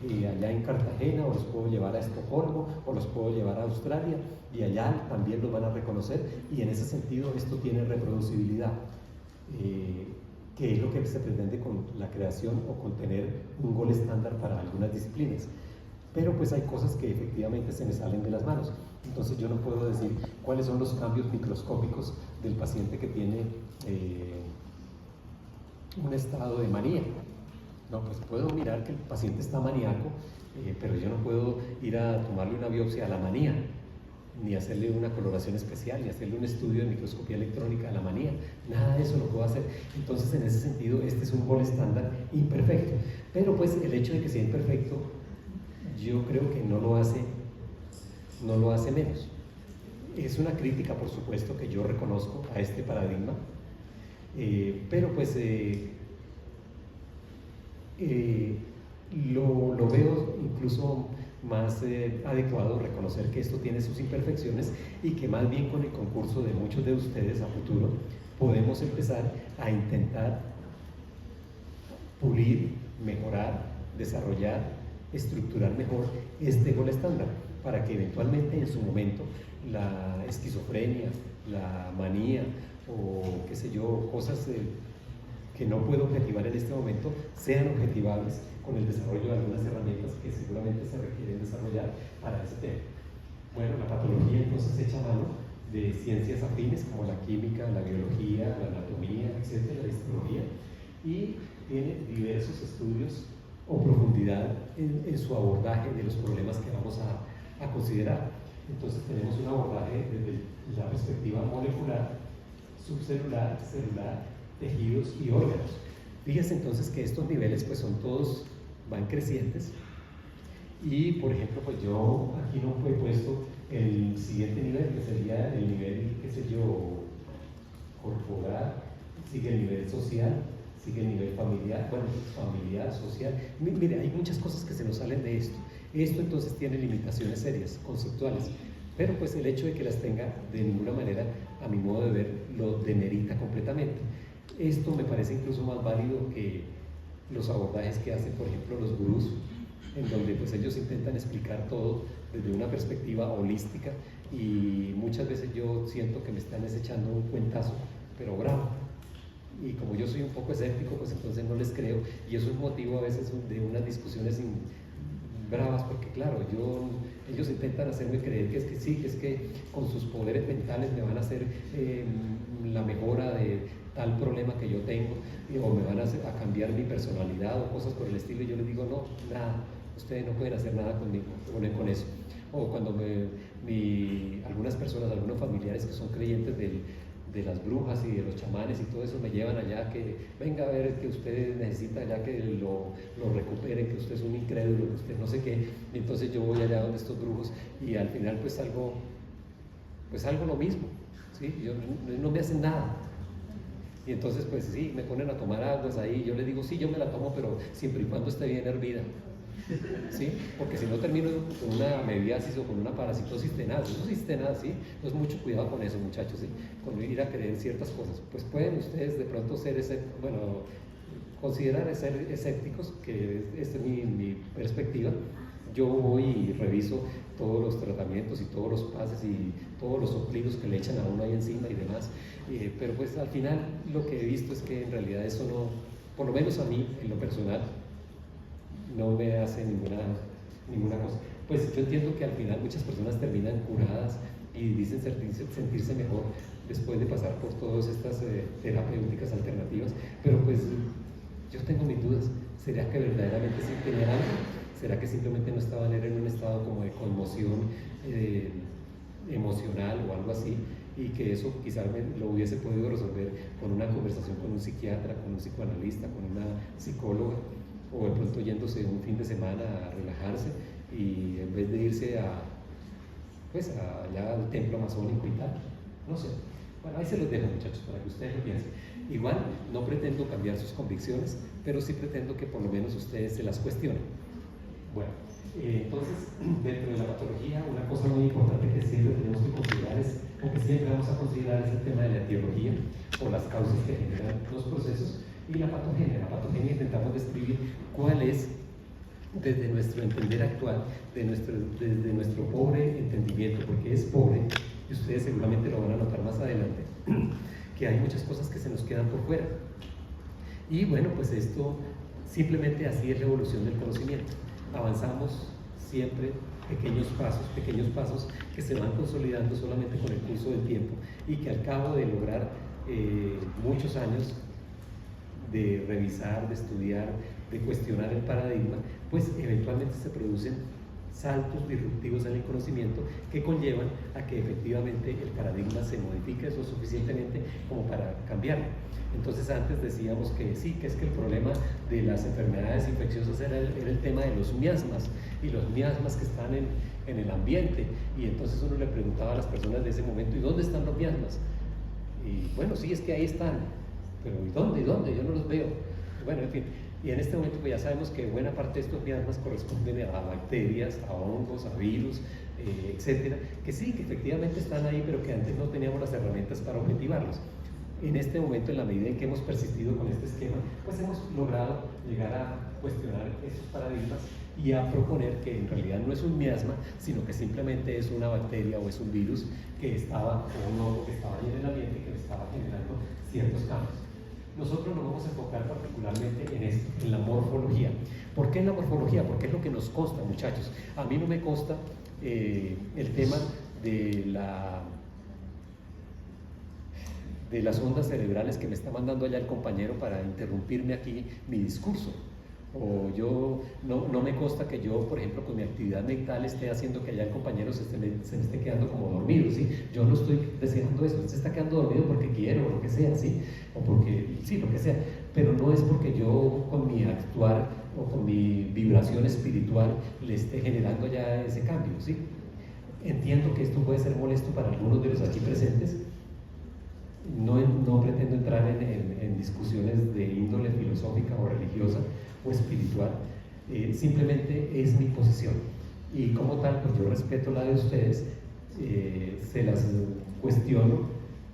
allá en Cartagena, o los puedo llevar a Estocolmo, o los puedo llevar a Australia, y allá también los van a reconocer, y en ese sentido esto tiene reproducibilidad, que es lo que se pretende con la creación o con tener un gol estándar para algunas disciplinas. Pero pues hay cosas que efectivamente se me salen de las manos. Entonces yo no puedo decir cuáles son los cambios microscópicos del paciente que tiene un estado de manía. No, pues puedo mirar que el paciente está maníaco, pero yo no puedo ir a tomarle una biopsia a la manía, ni hacerle una coloración especial, ni hacerle un estudio de microscopía electrónica a la manía. Nada de eso lo puedo hacer. Entonces, en ese sentido, este es un gol estándar imperfecto. Pero pues el hecho de que sea imperfecto, yo creo que no lo hace menos. Es una crítica, por supuesto, que yo reconozco a este paradigma, pero pues lo veo incluso más adecuado reconocer que esto tiene sus imperfecciones y que más bien con el concurso de muchos de ustedes a futuro podemos empezar a intentar pulir, mejorar, desarrollar, estructurar mejor este gol estándar para que eventualmente en su momento la esquizofrenia, la manía o qué sé yo, cosas que no puedo objetivar en este momento sean objetivables con el desarrollo de algunas herramientas que seguramente se requieren desarrollar para ese tema. Bueno, la patología entonces echa mano de ciencias afines como la química, la biología, la anatomía, etcétera, la histología, y tiene diversos estudios o profundidad en su abordaje de los problemas que vamos a considerar. Entonces tenemos un abordaje desde la perspectiva molecular, subcelular, celular, tejidos y órganos. Fíjense entonces que estos niveles pues son todos, van crecientes, y por ejemplo pues yo aquí no he puesto el siguiente nivel, que sería el nivel, qué sé yo, corporal, sigue el nivel social, sigue el nivel familiar, bueno, familiar, social. Mire, hay muchas cosas que se nos salen de esto. Esto entonces tiene limitaciones serias, conceptuales, pero pues el hecho de que las tenga de ninguna manera, a mi modo de ver, lo demerita completamente. Esto me parece incluso más válido que los abordajes que hacen, por ejemplo, los gurús, en donde pues ellos intentan explicar todo desde una perspectiva holística, y muchas veces yo siento que me están echando un cuentazo, pero bravo. Y como yo soy un poco escéptico, pues entonces no les creo, y eso es motivo a veces de unas discusiones bravas, porque claro, ellos intentan hacerme creer que es que sí, que es que con sus poderes mentales me van a hacer la mejora de tal problema que yo tengo, o me van a cambiar mi personalidad o cosas por el estilo, y yo les digo, no, nada, ustedes no pueden hacer nada conmigo, con eso. O cuando algunas personas, algunos familiares que son creyentes de las brujas y de los chamanes y todo eso me llevan allá, que venga a ver que usted necesita allá que lo recuperen, que usted es un incrédulo, que usted no sé qué, y entonces yo voy allá donde estos brujos y al final pues algo lo mismo, ¿sí? No me hacen nada. Y entonces pues sí, me ponen a tomar aguas ahí, yo les digo sí, yo me la tomo, pero siempre y cuando esté bien hervida, ¿sí? Porque si no termino con una amebiasis o con una parasitosis tenaz, eso sí es tenaz, ¿sí? Entonces mucho cuidado con eso, muchachos, ¿sí? Con ir a creer ciertas cosas. Pues pueden ustedes de pronto considerar ser escépticos, que esta es mi perspectiva. Yo voy y reviso todos los tratamientos y todos los pases y todos los soplidos que le echan a uno ahí encima y demás, pero pues al final lo que he visto es que en realidad eso no, por lo menos a mí, en lo personal, no me hace ninguna cosa. Pues yo entiendo que al final muchas personas terminan curadas y dicen sentirse mejor después de pasar por todas estas terapéuticas alternativas, pero pues yo tengo mis dudas. ¿Será que verdaderamente sí tenía algo? ¿Será que simplemente no estaban en un estado como de conmoción emocional o algo así? Y que eso quizás lo hubiese podido resolver con una conversación con un psiquiatra, con un psicoanalista, con una psicóloga, o de pronto yéndose un fin de semana a relajarse, y en vez de irse allá al templo amazónico y tal, no sé. Bueno, ahí se los dejo, muchachos, para que ustedes lo piensen. Igual no pretendo cambiar sus convicciones, pero sí pretendo que por lo menos ustedes se las cuestionen. Bueno, entonces, dentro de la patología, una cosa muy importante que siempre tenemos que considerar o que siempre vamos a considerar, es el tema de la etiología, o las causas que generan los procesos, y la patogenia. La patogenia intentamos describir cuál es desde nuestro entender actual, desde nuestro pobre entendimiento, porque es pobre, y ustedes seguramente lo van a notar más adelante, que hay muchas cosas que se nos quedan por fuera. Y bueno, pues esto simplemente así es la evolución del conocimiento. Avanzamos siempre pequeños pasos que se van consolidando solamente con el curso del tiempo y que al cabo de lograr muchos años de revisar, de estudiar, de cuestionar el paradigma, pues eventualmente se producen saltos disruptivos en el conocimiento que conllevan a que efectivamente el paradigma se modifique lo suficientemente como para cambiarlo. Entonces antes decíamos que sí, que es que el problema de las enfermedades infecciosas era el tema de los miasmas, y los miasmas que están en el ambiente, y entonces uno le preguntaba a las personas de ese momento, ¿y dónde están los miasmas? Y bueno, sí, es que ahí están, pero ¿y dónde? Yo no los veo. Bueno, en fin, y en este momento pues ya sabemos que buena parte de estos miasmas corresponden a bacterias, a hongos, a virus, etcétera, que sí, que efectivamente están ahí, pero que antes no teníamos las herramientas para objetivarlos. En este momento, en la medida en que hemos persistido con este esquema, pues hemos logrado llegar a cuestionar esos paradigmas y a proponer que en realidad no es un miasma, sino que simplemente es una bacteria o es un virus que estaba, o un hongo que estaba ahí en el ambiente y que estaba generando ciertos cambios. Nosotros nos vamos a enfocar particularmente en esto, en la morfología. ¿Por qué en la morfología? Porque es lo que nos consta, muchachos. A mí no me consta el tema de las ondas cerebrales que me está mandando allá el compañero para interrumpirme aquí mi discurso. O yo, no me consta que yo, por ejemplo, con mi actividad mental esté haciendo que allá el compañero se me esté quedando como dormido, ¿sí? Yo no estoy deseando eso, se está quedando dormido porque quiero, o lo que sea, ¿sí? O porque, sí, lo que sea, pero no es porque yo con mi actuar o con mi vibración espiritual le esté generando ya ese cambio, ¿sí? Entiendo que esto puede ser molesto para algunos de los aquí presentes. No pretendo entrar en discusiones de índole filosófica o religiosa o espiritual, simplemente es mi posición y como tal pues yo respeto la de ustedes, se las cuestiono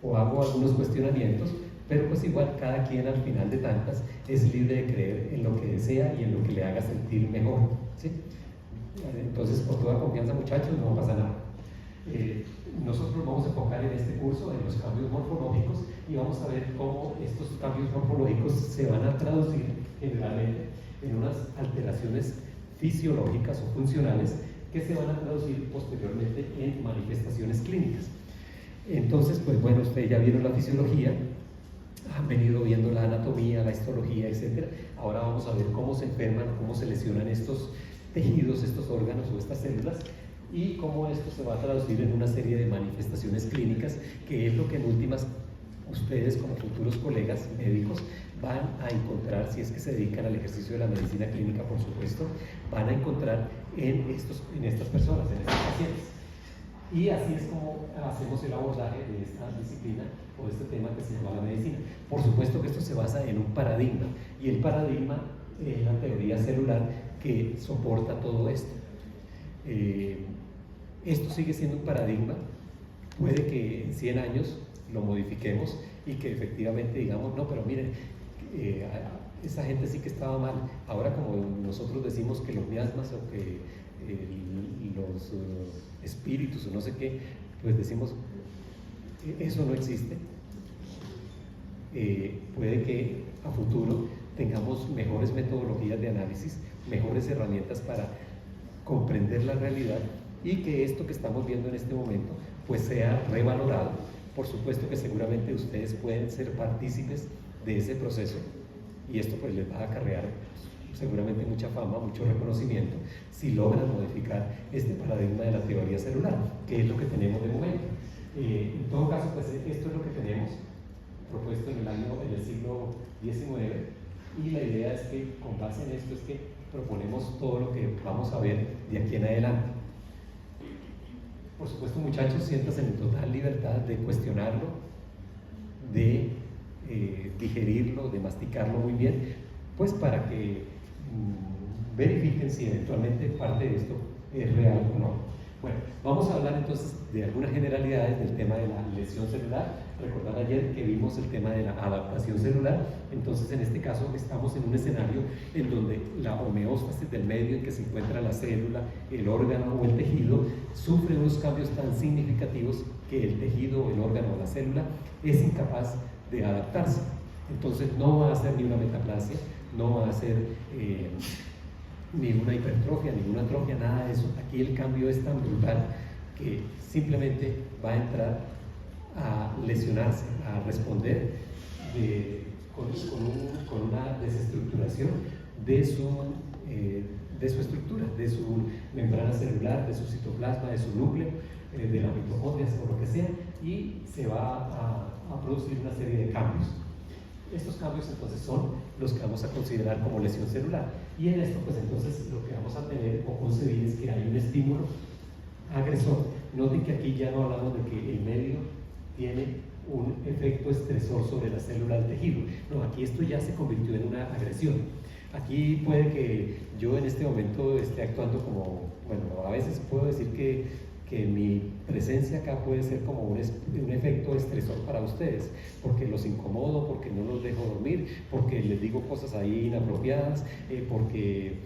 o hago algunos cuestionamientos, pero pues igual cada quien al final de tantas es libre de creer en lo que desea y en lo que le haga sentir mejor, ¿sí? Entonces, por toda confianza, muchachos, no pasa nada. Nosotros vamos a enfocar en este curso en los cambios morfológicos y vamos a ver cómo estos cambios morfológicos se van a traducir generalmente en unas alteraciones fisiológicas o funcionales que se van a traducir posteriormente en manifestaciones clínicas. Entonces, pues bueno, ustedes ya vieron la fisiología, han venido viendo la anatomía, la histología, etc. Ahora vamos a ver cómo se enferman, cómo se lesionan estos tejidos, estos órganos o estas células, y cómo esto se va a traducir en una serie de manifestaciones clínicas, que es lo que en últimas ustedes como futuros colegas médicos van a encontrar, si es que se dedican al ejercicio de la medicina clínica, por supuesto, van a encontrar en estas personas, en estos pacientes. Y así es como hacemos el abordaje de esta disciplina o de este tema que se llama la medicina. Por supuesto que esto se basa en un paradigma, y el paradigma es la teoría celular que soporta todo esto. Esto sigue siendo un paradigma, puede que en 100 años lo modifiquemos y que efectivamente digamos, no, pero miren, esa gente sí que estaba mal. Ahora, como nosotros decimos que los miasmas o que los espíritus o no sé qué, pues decimos, eso no existe. Puede que a futuro tengamos mejores metodologías de análisis, mejores herramientas para comprender la realidad, y que esto que estamos viendo en este momento pues sea revalorado. Por supuesto que seguramente ustedes pueden ser partícipes de ese proceso, y esto pues les va a acarrear seguramente mucha fama, mucho reconocimiento, si logran modificar este paradigma de la teoría celular, que es lo que tenemos de momento. En todo caso, pues esto es lo que tenemos propuesto en el siglo XIX, y la idea es que con base en esto es que proponemos todo lo que vamos a ver de aquí en adelante. Por supuesto, muchachos, siéntanse en total libertad de cuestionarlo, de digerirlo, de masticarlo muy bien, pues para que verifiquen si eventualmente parte de esto es real o no. Bueno, vamos a hablar entonces de algunas generalidades del tema de la lesión celular. Recordar ayer que vimos el tema de la adaptación celular. Entonces, en este caso, estamos en un escenario en donde la homeostasis del medio en que se encuentra la célula, el órgano o el tejido sufre unos cambios tan significativos que el tejido, el órgano o la célula es incapaz de adaptarse. Entonces, no va a hacer ni una metaplasia, no va a hacer ni una hipertrofia, ni una atrofia, nada de eso. Aquí el cambio es tan brutal que simplemente va a entrar a lesionarse, a responder con una desestructuración de su estructura, de su membrana celular, de su citoplasma, de su núcleo, de las mitocondrias o lo que sea, y se va a producir una serie de cambios. Estos cambios entonces son los que vamos a considerar como lesión celular. Y en esto pues entonces lo que vamos a tener o concebir es que hay un estímulo agresor. Noten que aquí ya no hablamos de que el medio tiene un efecto estresor sobre la célula del tejido. No, aquí esto ya se convirtió en una agresión. Aquí puede que yo en este momento esté actuando como, bueno, a veces puedo decir que mi presencia acá puede ser como un efecto estresor para ustedes, porque los incomodo, porque no los dejo dormir, porque les digo cosas ahí inapropiadas, porque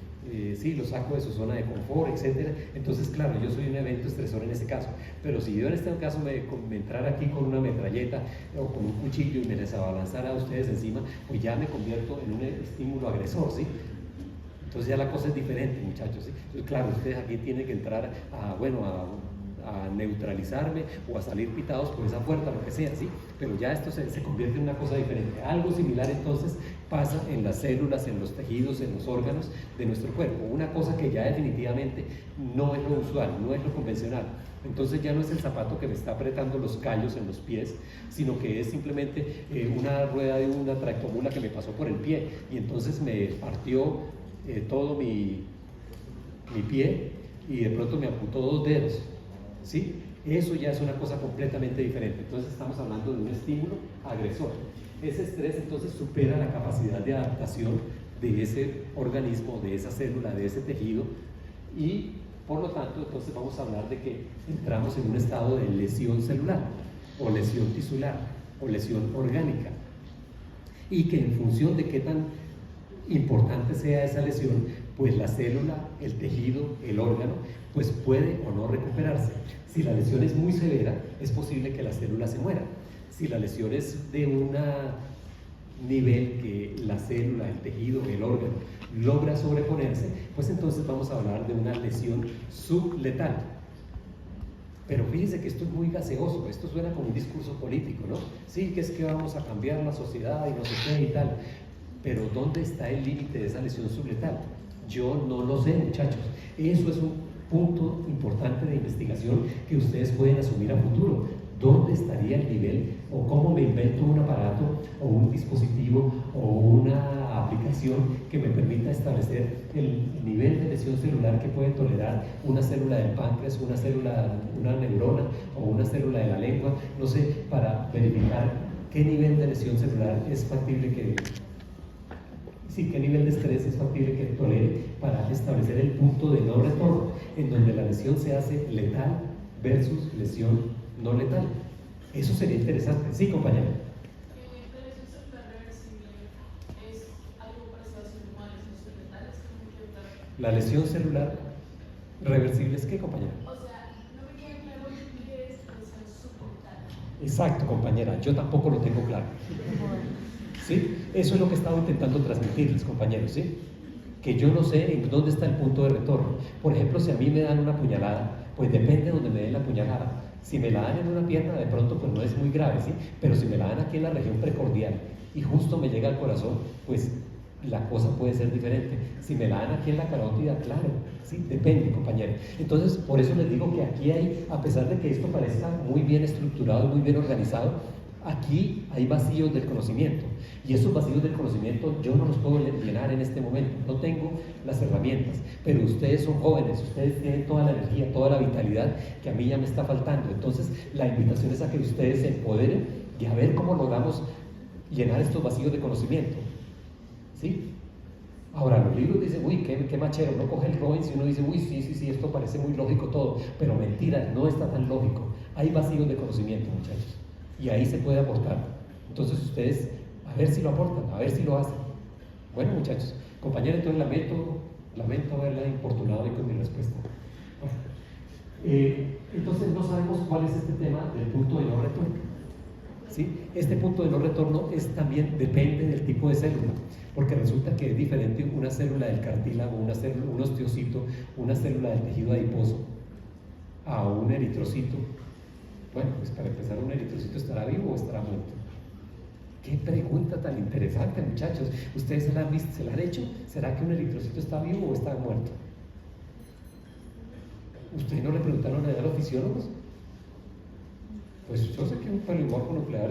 sí, los saco de su zona de confort, etc. Entonces, claro, yo soy un evento estresor en ese caso, pero si yo en este caso me entrara aquí con una metralleta o con un cuchillo y me les abalanzara a ustedes encima, pues ya me convierto en un estímulo agresor, ¿sí? Entonces ya la cosa es diferente, muchachos, ¿sí? Entonces, claro, ustedes aquí tienen que entrar a neutralizarme o a salir pitados por esa puerta, lo que sea, ¿sí? Pero ya esto se convierte en una cosa diferente. Algo similar entonces pasa en las células, en los tejidos, en los órganos de nuestro cuerpo. Una cosa que ya definitivamente no es lo usual, no es lo convencional. Entonces ya no es el zapato que me está apretando los callos en los pies, sino que es simplemente una rueda de una tractomula que me pasó por el pie y entonces me partió todo mi pie y de pronto me amputó 2 dedos, ¿sí? Eso ya es una cosa completamente diferente. Entonces estamos hablando de un estímulo agresor. Ese estrés entonces supera la capacidad de adaptación de ese organismo, de esa célula, de ese tejido, y por lo tanto entonces vamos a hablar de que entramos en un estado de lesión celular o lesión tisular o lesión orgánica, y que en función de qué tan importante sea esa lesión, pues la célula, el tejido, el órgano, pues puede o no recuperarse. Si la lesión es muy severa, es posible que la célula se muera. Si la lesión es de un nivel que la célula, el tejido, el órgano logra sobreponerse, pues entonces vamos a hablar de una lesión subletal. Pero fíjense que esto es muy gaseoso, esto suena como un discurso político, ¿no? Sí, que es que vamos a cambiar la sociedad y no sé qué y tal. Pero ¿dónde está el límite de esa lesión subletal? Yo no lo sé, muchachos. Eso es un punto importante de investigación que ustedes pueden asumir a futuro. ¿Dónde estaría el nivel o cómo me invento un aparato o un dispositivo o una aplicación que me permita establecer el nivel de lesión celular que puede tolerar una célula del páncreas, una célula, una neurona o una célula de la lengua? No sé, para verificar qué nivel de lesión celular es factible qué nivel de estrés es factible que tolere para establecer el punto de no retorno, en donde la lesión se hace letal versus lesión no letal. Eso sería interesante. Sí, compañero. La lesión celular reversible es algo parecido a síndrome de lesiones letales. La lesión celular reversible es ¿qué, compañero? O sea, no me queda claro qué es lesión subletal. Exacto, compañera. Yo tampoco lo tengo claro. ¿Sí? Eso es lo que he estado intentando transmitirles, compañeros, ¿sí? Que yo no sé en dónde está el punto de retorno. Por ejemplo, si a mí me dan una puñalada, pues depende de donde me den la puñalada. Si me la dan en una pierna, de pronto pues no es muy grave, ¿sí? Pero si me la dan aquí en la región precordial y justo me llega al corazón, pues la cosa puede ser diferente. Si me la dan aquí en la carótida, claro, sí, depende, compañero. Entonces, por eso les digo que aquí hay, a pesar de que esto parezca muy bien estructurado, muy bien organizado, aquí hay vacíos del conocimiento, y esos vacíos del conocimiento yo no los puedo llenar en este momento, no tengo las herramientas, pero ustedes son jóvenes, ustedes tienen toda la energía, toda la vitalidad que a mí ya me está faltando. Entonces la invitación es a que ustedes se empoderen y a ver cómo logramos llenar estos vacíos de conocimiento, ¿sí? Ahora, los libros dicen, uy, qué machero, uno coge el Robbins y uno dice, uy, sí, esto parece muy lógico todo, pero mentira, no está tan lógico. Hay vacíos de conocimiento, muchachos, y ahí se puede aportar. Entonces ustedes, a ver si lo aportan, a ver si lo hacen. Bueno, muchachos, compañeros, entonces lamento haberla importunado hoy con mi respuesta. Bueno, entonces no sabemos cuál es este tema del punto de no retorno. ¿Sí? Este punto de no retorno también depende del tipo de célula, porque resulta que es diferente una célula del cartílago, un osteocito, una célula del tejido adiposo a un eritrocito. Bueno, pues para empezar, ¿un eritrocito estará vivo o estará muerto? Qué pregunta tan interesante, muchachos. ¿Ustedes se la han visto, se la han hecho? ¿Será que un eritrocito está vivo o está muerto? ¿Ustedes no le preguntaron a los fisiólogos? Pues yo sé que un polimorfo nuclear,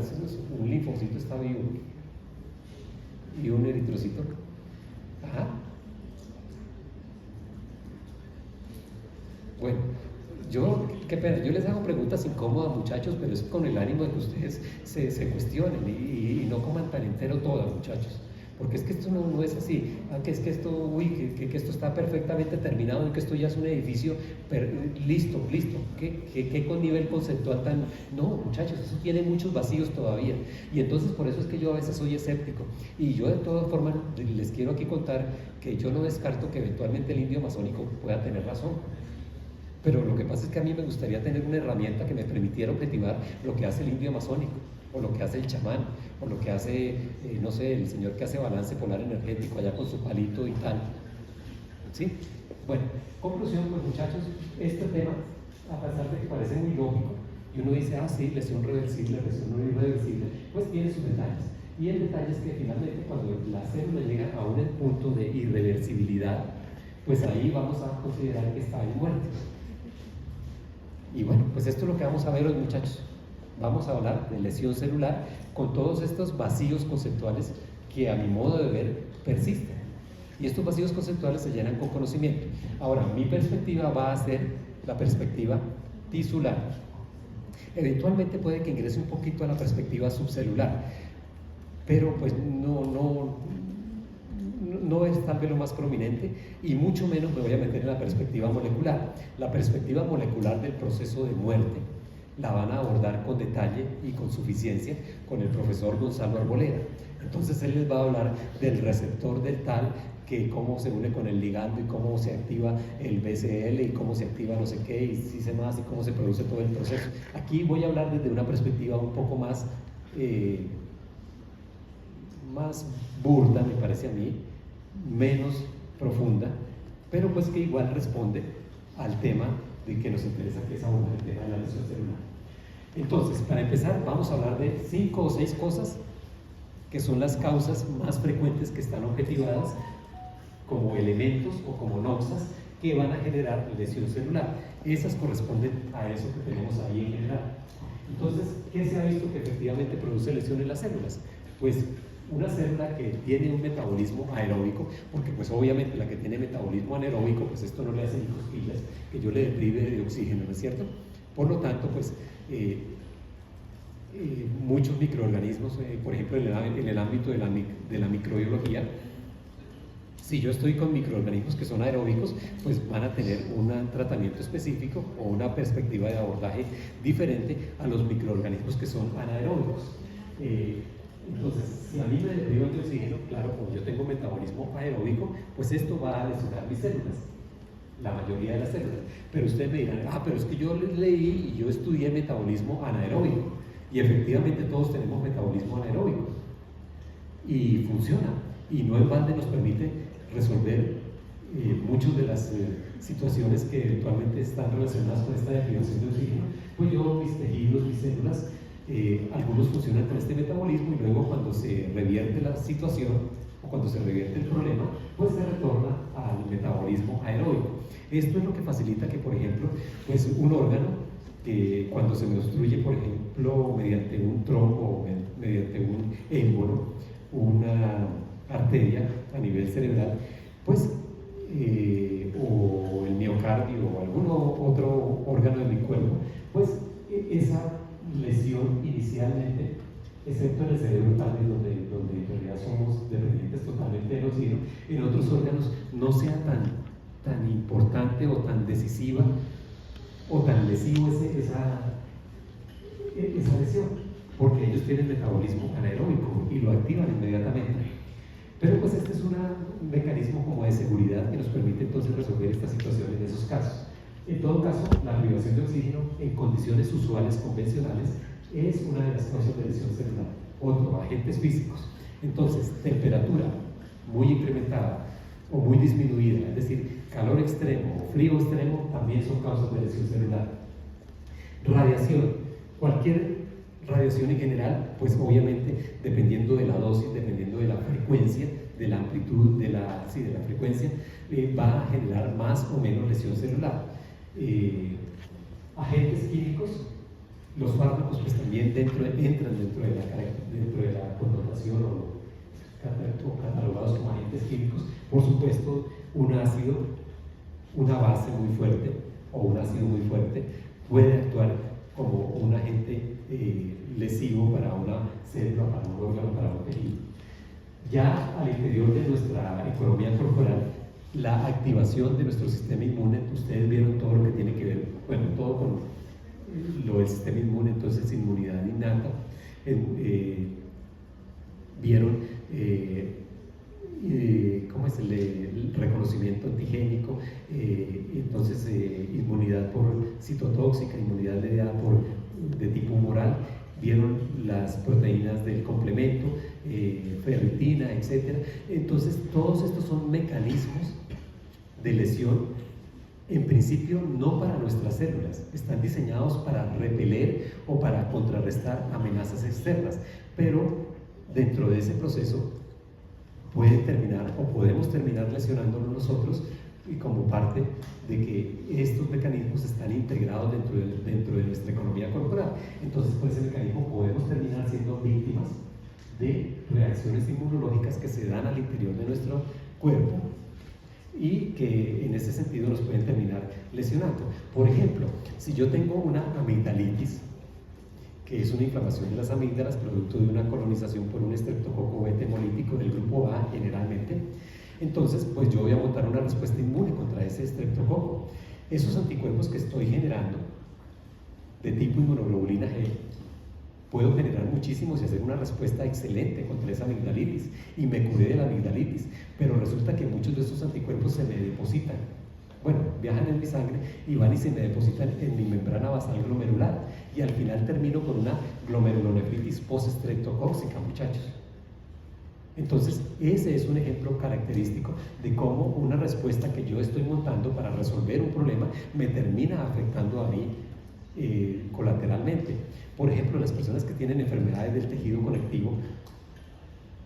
un linfocito está vivo. ¿Y un eritrocito? Ajá. Bueno, qué pena, yo les hago preguntas incómodas, muchachos, pero es con el ánimo de que ustedes se cuestionen y no coman tan entero todo, muchachos. Porque es que esto no es así, que es que esto, que esto está perfectamente terminado y que esto ya es un edificio listo, que con nivel conceptual tan... No, muchachos, eso tiene muchos vacíos todavía. Y entonces por eso es que yo a veces soy escéptico. Y yo de todas formas les quiero aquí contar que yo no descarto que eventualmente el indio masónico pueda tener razón. Pero lo que pasa es que a mí me gustaría tener una herramienta que me permitiera objetivar lo que hace el indio masónico, o lo que hace el chamán, o lo que hace, no sé, el señor que hace balance polar energético allá con su palito y tal. ¿Sí? Bueno, conclusión, pues muchachos, este tema, a pesar de que parece muy lógico, y uno dice, sí, lesión reversible, lesión no irreversible, pues tiene sus detalles. Y el detalle es que finalmente cuando la célula llega a un punto de irreversibilidad, pues ahí vamos a considerar que está en muerte. Y bueno, pues esto es lo que vamos a ver hoy, muchachos. Vamos a hablar de lesión celular con todos estos vacíos conceptuales que a mi modo de ver persisten. Y estos vacíos conceptuales se llenan con conocimiento. Ahora, mi perspectiva va a ser la perspectiva tisular. Eventualmente puede que ingrese un poquito a la perspectiva subcelular, pero pues no es tal vez lo más prominente, y mucho menos me voy a meter en la perspectiva molecular. La perspectiva molecular del proceso de muerte la van a abordar con detalle y con suficiencia con el profesor Gonzalo Arboleda. Entonces él les va a hablar del receptor del tal, que cómo se une con el ligando y cómo se activa el BCL y cómo se activa no sé qué y si se más y cómo se produce todo el proceso. Aquí voy a hablar desde una perspectiva un poco más burda, me parece a mí, menos profunda, pero pues que igual responde al tema de que nos interesa, que es abordar el tema de la lesión celular. Entonces, para empezar, vamos a hablar de 5 o 6 cosas que son las causas más frecuentes que están objetivadas como elementos o como noxas que van a generar lesión celular. Esas corresponden a eso que tenemos ahí en general. Entonces, ¿qué se ha visto que efectivamente produce lesión en las células? Pues una célula que tiene un metabolismo aeróbico, porque pues obviamente la que tiene metabolismo anaeróbico, pues esto no le hace ni cosquillas que yo le deprive de oxígeno, ¿no es cierto? Por lo tanto, pues muchos microorganismos, por ejemplo en el ámbito de la microbiología, si yo estoy con microorganismos que son aeróbicos, pues van a tener un tratamiento específico o una perspectiva de abordaje diferente a los microorganismos que son anaeróbicos. Entonces, si a mí me deprivan de oxígeno, claro, como yo tengo metabolismo aeróbico, pues esto va a lesionar mis células, la mayoría de las células. Pero ustedes me dirán, pero es que yo leí y yo estudié metabolismo anaeróbico, y efectivamente todos tenemos metabolismo anaeróbico, y funciona, y no en balde nos permite resolver muchas de las situaciones que eventualmente están relacionadas con esta deprivación de oxígeno. Pues yo, mis tejidos, mis células, algunos funcionan con este metabolismo, y luego cuando se revierte la situación o cuando se revierte el problema, pues se retorna al metabolismo aeróbico. Esto es lo que facilita que, por ejemplo, pues un órgano que cuando se me obstruye, por ejemplo, mediante un trombo o mediante un émbolo, una arteria a nivel cerebral, pues o el miocardio o algún otro órgano de mi cuerpo, pues esa lesión inicialmente excepto en el cerebro tal vez donde en realidad somos dependientes totalmente del oxígeno, en otros órganos no sea tan importante o tan decisiva o tan lesivo esa lesión, porque ellos tienen metabolismo anaeróbico y lo activan inmediatamente. Pero pues este es un mecanismo como de seguridad que nos permite entonces resolver esta situación en esos casos. En todo caso, la privación de oxígeno en condiciones usuales, convencionales, es una de las causas de lesión celular. Otro, agentes físicos. Entonces, temperatura muy incrementada o muy disminuida, es decir, calor extremo o frío extremo, también son causas de lesión celular. Radiación, cualquier radiación en general, pues obviamente dependiendo de la dosis, dependiendo de la frecuencia, de la amplitud, de la frecuencia, va a generar más o menos lesión celular. Agentes químicos, los fármacos pues también entran dentro de la connotación o catalogados como agentes químicos. Por supuesto, un ácido, una base muy fuerte o un ácido muy fuerte puede actuar como un agente lesivo para una célula, para un órgano, para un tejido. Ya al interior de nuestra economía corporal, la activación de nuestro sistema inmune, ustedes vieron todo lo que tiene que ver, bueno, todo con lo del sistema inmune, entonces inmunidad innata, vieron cómo es el reconocimiento antigénico, entonces inmunidad por citotóxica, inmunidad de tipo humoral, vieron las proteínas del complemento, ferritina, etc. Entonces todos estos son mecanismos de lesión, en principio no para nuestras células, están diseñados para repeler o para contrarrestar amenazas externas, pero dentro de ese proceso pueden terminar o podemos terminar lesionándonos nosotros, y como parte de que estos mecanismos están integrados dentro de nuestra economía corporal. Entonces, por ese mecanismo podemos terminar siendo víctimas de reacciones inmunológicas que se dan al interior de nuestro cuerpo y que en ese sentido nos pueden terminar lesionando. Por ejemplo, si yo tengo una amigdalitis, que es una inflamación de las amígdalas producto de una colonización por un estreptococo beta hemolítico del grupo A generalmente, entonces pues yo voy a montar una respuesta inmune contra ese estreptococo. Esos anticuerpos que estoy generando de tipo inmunoglobulina G, puedo generar muchísimos y hacer una respuesta excelente contra esa amigdalitis y me curé de la amigdalitis, pero resulta que muchos de esos anticuerpos se me depositan. Bueno, viajan en mi sangre y van y se me depositan en mi membrana basal glomerular y al final termino con una glomerulonefritis postestreptocóxica, muchachos. Entonces, ese es un ejemplo característico de cómo una respuesta que yo estoy montando para resolver un problema me termina afectando a mí colateralmente. Por ejemplo, las personas que tienen enfermedades del tejido conectivo,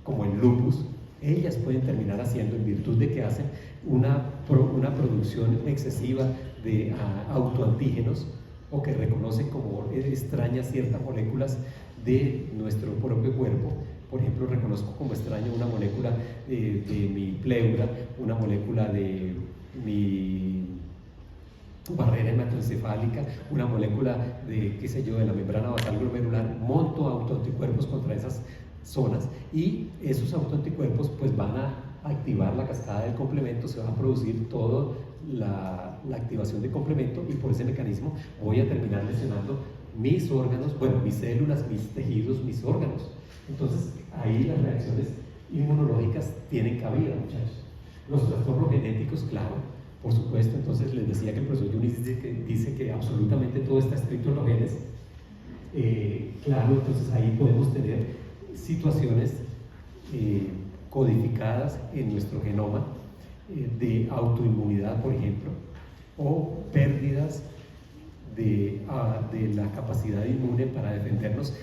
como el lupus, ellas pueden terminar haciendo, en virtud de que hacen una producción excesiva de autoantígenos o que reconocen como extrañas ciertas moléculas de nuestro propio cuerpo. Por ejemplo, reconozco como extraño una molécula de mi pleura, una molécula de mi barrera hematoencefálica, una molécula de, qué sé yo, de la membrana basal glomerular, monto autoanticuerpos contra esas zonas y esos autoanticuerpos pues van a activar la cascada del complemento, se va a producir toda la activación del complemento y por ese mecanismo voy a terminar lesionando mis órganos, bueno, mis células, mis tejidos, mis órganos. Entonces ahí las reacciones inmunológicas tienen cabida, muchachos. Los trastornos genéticos, claro, por supuesto. Entonces les decía que el profesor Yunis dice que absolutamente todo está escrito en los genes. Claro, entonces ahí podemos tener situaciones codificadas en nuestro genoma de autoinmunidad, por ejemplo, o pérdidas de la capacidad inmune para defendernos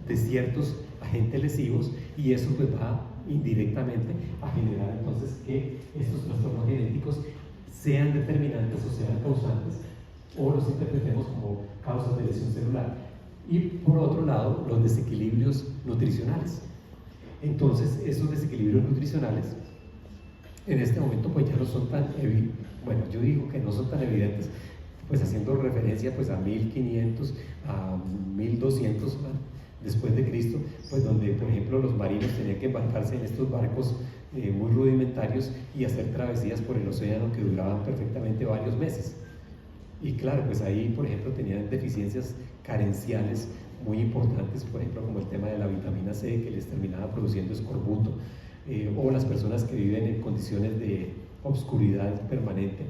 de ciertos agentes lesivos, y eso pues va indirectamente a generar entonces que estos trastornos genéticos sean determinantes o sean causantes o los interpretemos como causas de lesión celular. Y por otro lado, los desequilibrios nutricionales. Entonces, esos desequilibrios nutricionales en este momento pues ya no son tan evidentes, bueno, yo digo que no son tan evidentes, pues haciendo referencia pues a 1500, a 1200 después de Cristo, pues donde por ejemplo los marinos tenían que embarcarse en estos barcos muy rudimentarios y hacer travesías por el océano que duraban perfectamente varios meses. Y claro, pues ahí por ejemplo tenían deficiencias carenciales muy importantes, por ejemplo como el tema de la vitamina C que les terminaba produciendo escorbuto, o las personas que viven en condiciones de obscuridad permanente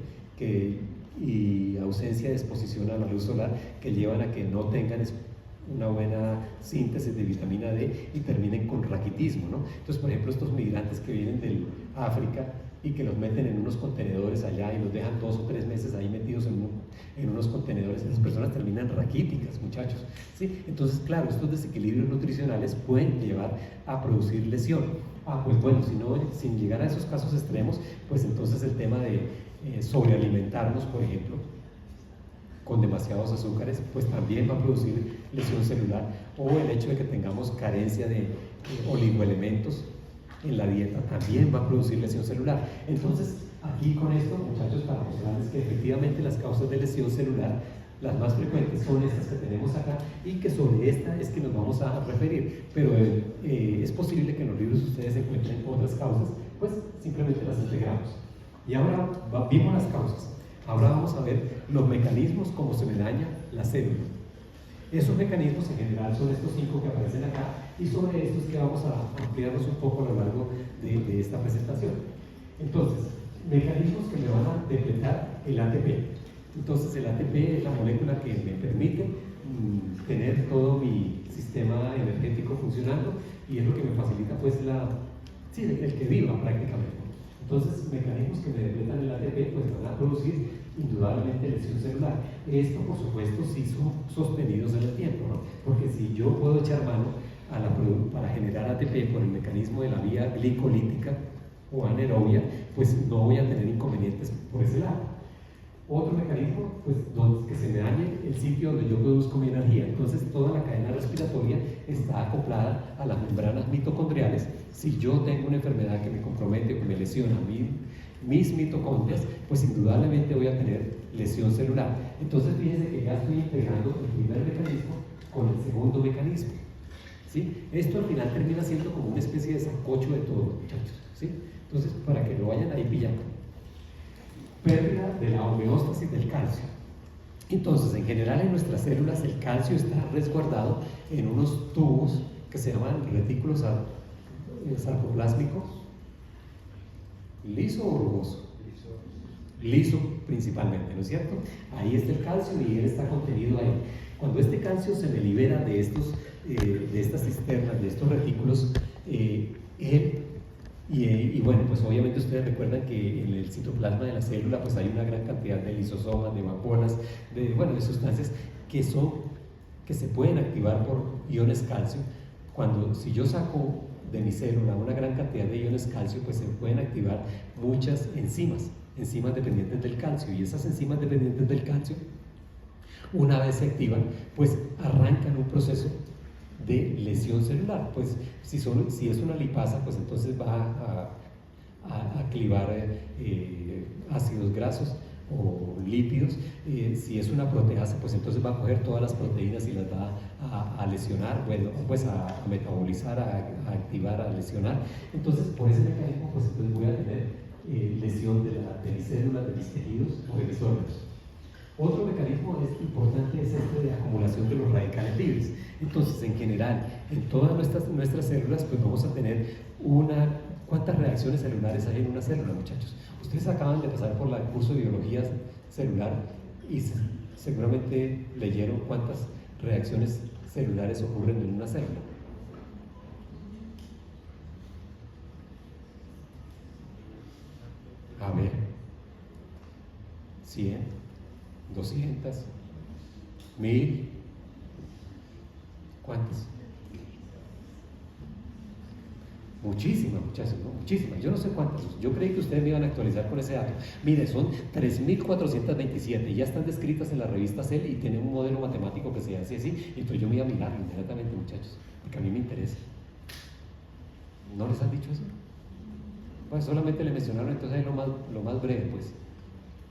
y ausencia de exposición a la luz solar, que llevan a que no tengan una buena síntesis de vitamina D y terminen con raquitismo, ¿no? Entonces, por ejemplo, estos migrantes que vienen del África y que los meten en unos contenedores allá y los dejan 2 o 3 meses ahí metidos en unos contenedores, esas personas terminan raquíticas, muchachos, ¿sí? Entonces, claro, estos desequilibrios nutricionales pueden llevar a producir lesión. Pues bueno, sin llegar a esos casos extremos, pues entonces el tema de sobrealimentarnos, por ejemplo, con demasiados azúcares, pues también va a producir lesión celular, o el hecho de que tengamos carencia de oligoelementos en la dieta también va a producir lesión celular. Entonces, aquí con esto, muchachos, para mostrarles que efectivamente las causas de lesión celular, las más frecuentes son estas que tenemos acá, y que sobre esta es que nos vamos a referir, pero es posible que en los libros ustedes encuentren otras causas, pues simplemente las integramos. Y ahora vimos las causas. Ahora vamos a ver los mecanismos como se me daña la célula. Esos mecanismos en general son estos 5 que aparecen acá, y sobre estos que vamos a ampliarnos un poco a lo largo de esta presentación. Entonces, mecanismos que me van a depletar el ATP. Entonces, el ATP es la molécula que me permite tener todo mi sistema energético funcionando, y es lo que me facilita pues el que viva prácticamente. Entonces, mecanismos que me depletan el ATP pues van a producir indudablemente lesión celular. Esto, por supuesto, sí son sostenidos en el tiempo, ¿no? Porque si yo puedo echar mano para generar ATP por el mecanismo de la vía glicolítica o anaerobia, pues no voy a tener inconvenientes por ese lado. Otro mecanismo, pues que se me dañe el sitio donde yo produzco mi energía. Entonces toda la cadena respiratoria está acoplada a las membranas mitocondriales. Si yo tengo una enfermedad que me compromete o que me lesiona mis mitocondrias, pues indudablemente voy a tener lesión celular. Entonces fíjense que ya estoy integrando el primer mecanismo con el segundo mecanismo, ¿sí? Esto al final termina siendo como una especie de sancocho de todo, muchachos, ¿sí? Entonces, para que lo vayan ahí pillando. Pérdida de la homeostasis del calcio. Entonces, en general en nuestras células el calcio está resguardado en unos tubos que se llaman retículos sarcoplásmicos. ¿Liso o rugoso? Liso principalmente, ¿no es cierto? Ahí está el calcio y él está contenido ahí. Cuando este calcio se me libera de estas cisternas, de estos retículos, y bueno, pues obviamente ustedes recuerdan que en el citoplasma de la célula pues hay una gran cantidad de lisosomas, de vacuolas, de sustancias que se pueden activar por iones calcio. Si yo saco de mi célula una gran cantidad de iones calcio, pues se pueden activar muchas enzimas dependientes del calcio, y esas enzimas dependientes del calcio, una vez se activan, pues arrancan un proceso de lesión celular. Pues si es una lipasa, pues entonces va a clivar ácidos grasos o lípidos. Si es una proteasa, pues entonces va a coger todas las proteínas y las va a lesionar, bueno, pues a metabolizar, a activar, a lesionar. Entonces, por ese mecanismo, pues entonces voy a tener lesión de mis células, de mis tejidos o de mis órganos. Otro mecanismo importante es este de acumulación de los radicales libres. Entonces, en general, en todas nuestras células, pues vamos a tener ¿cuántas reacciones celulares hay en una célula, muchachos? Ustedes acaban de pasar por el curso de biología celular y seguramente leyeron cuántas reacciones celulares ocurren en una célula. A ver, 100, 200, 1000, ¿cuántas? Muchísimas, muchachos, ¿no? Muchísimas, yo no sé cuántas. Yo creí que ustedes me iban a actualizar con ese dato. Mire, son 3427 y ya están descritas en la revista Cell y tienen un modelo matemático que se hace así. Entonces yo me iba a mirar inmediatamente, muchachos, porque a mí me interesa. ¿No les han dicho eso? Pues solamente le mencionaron entonces lo más breve, pues.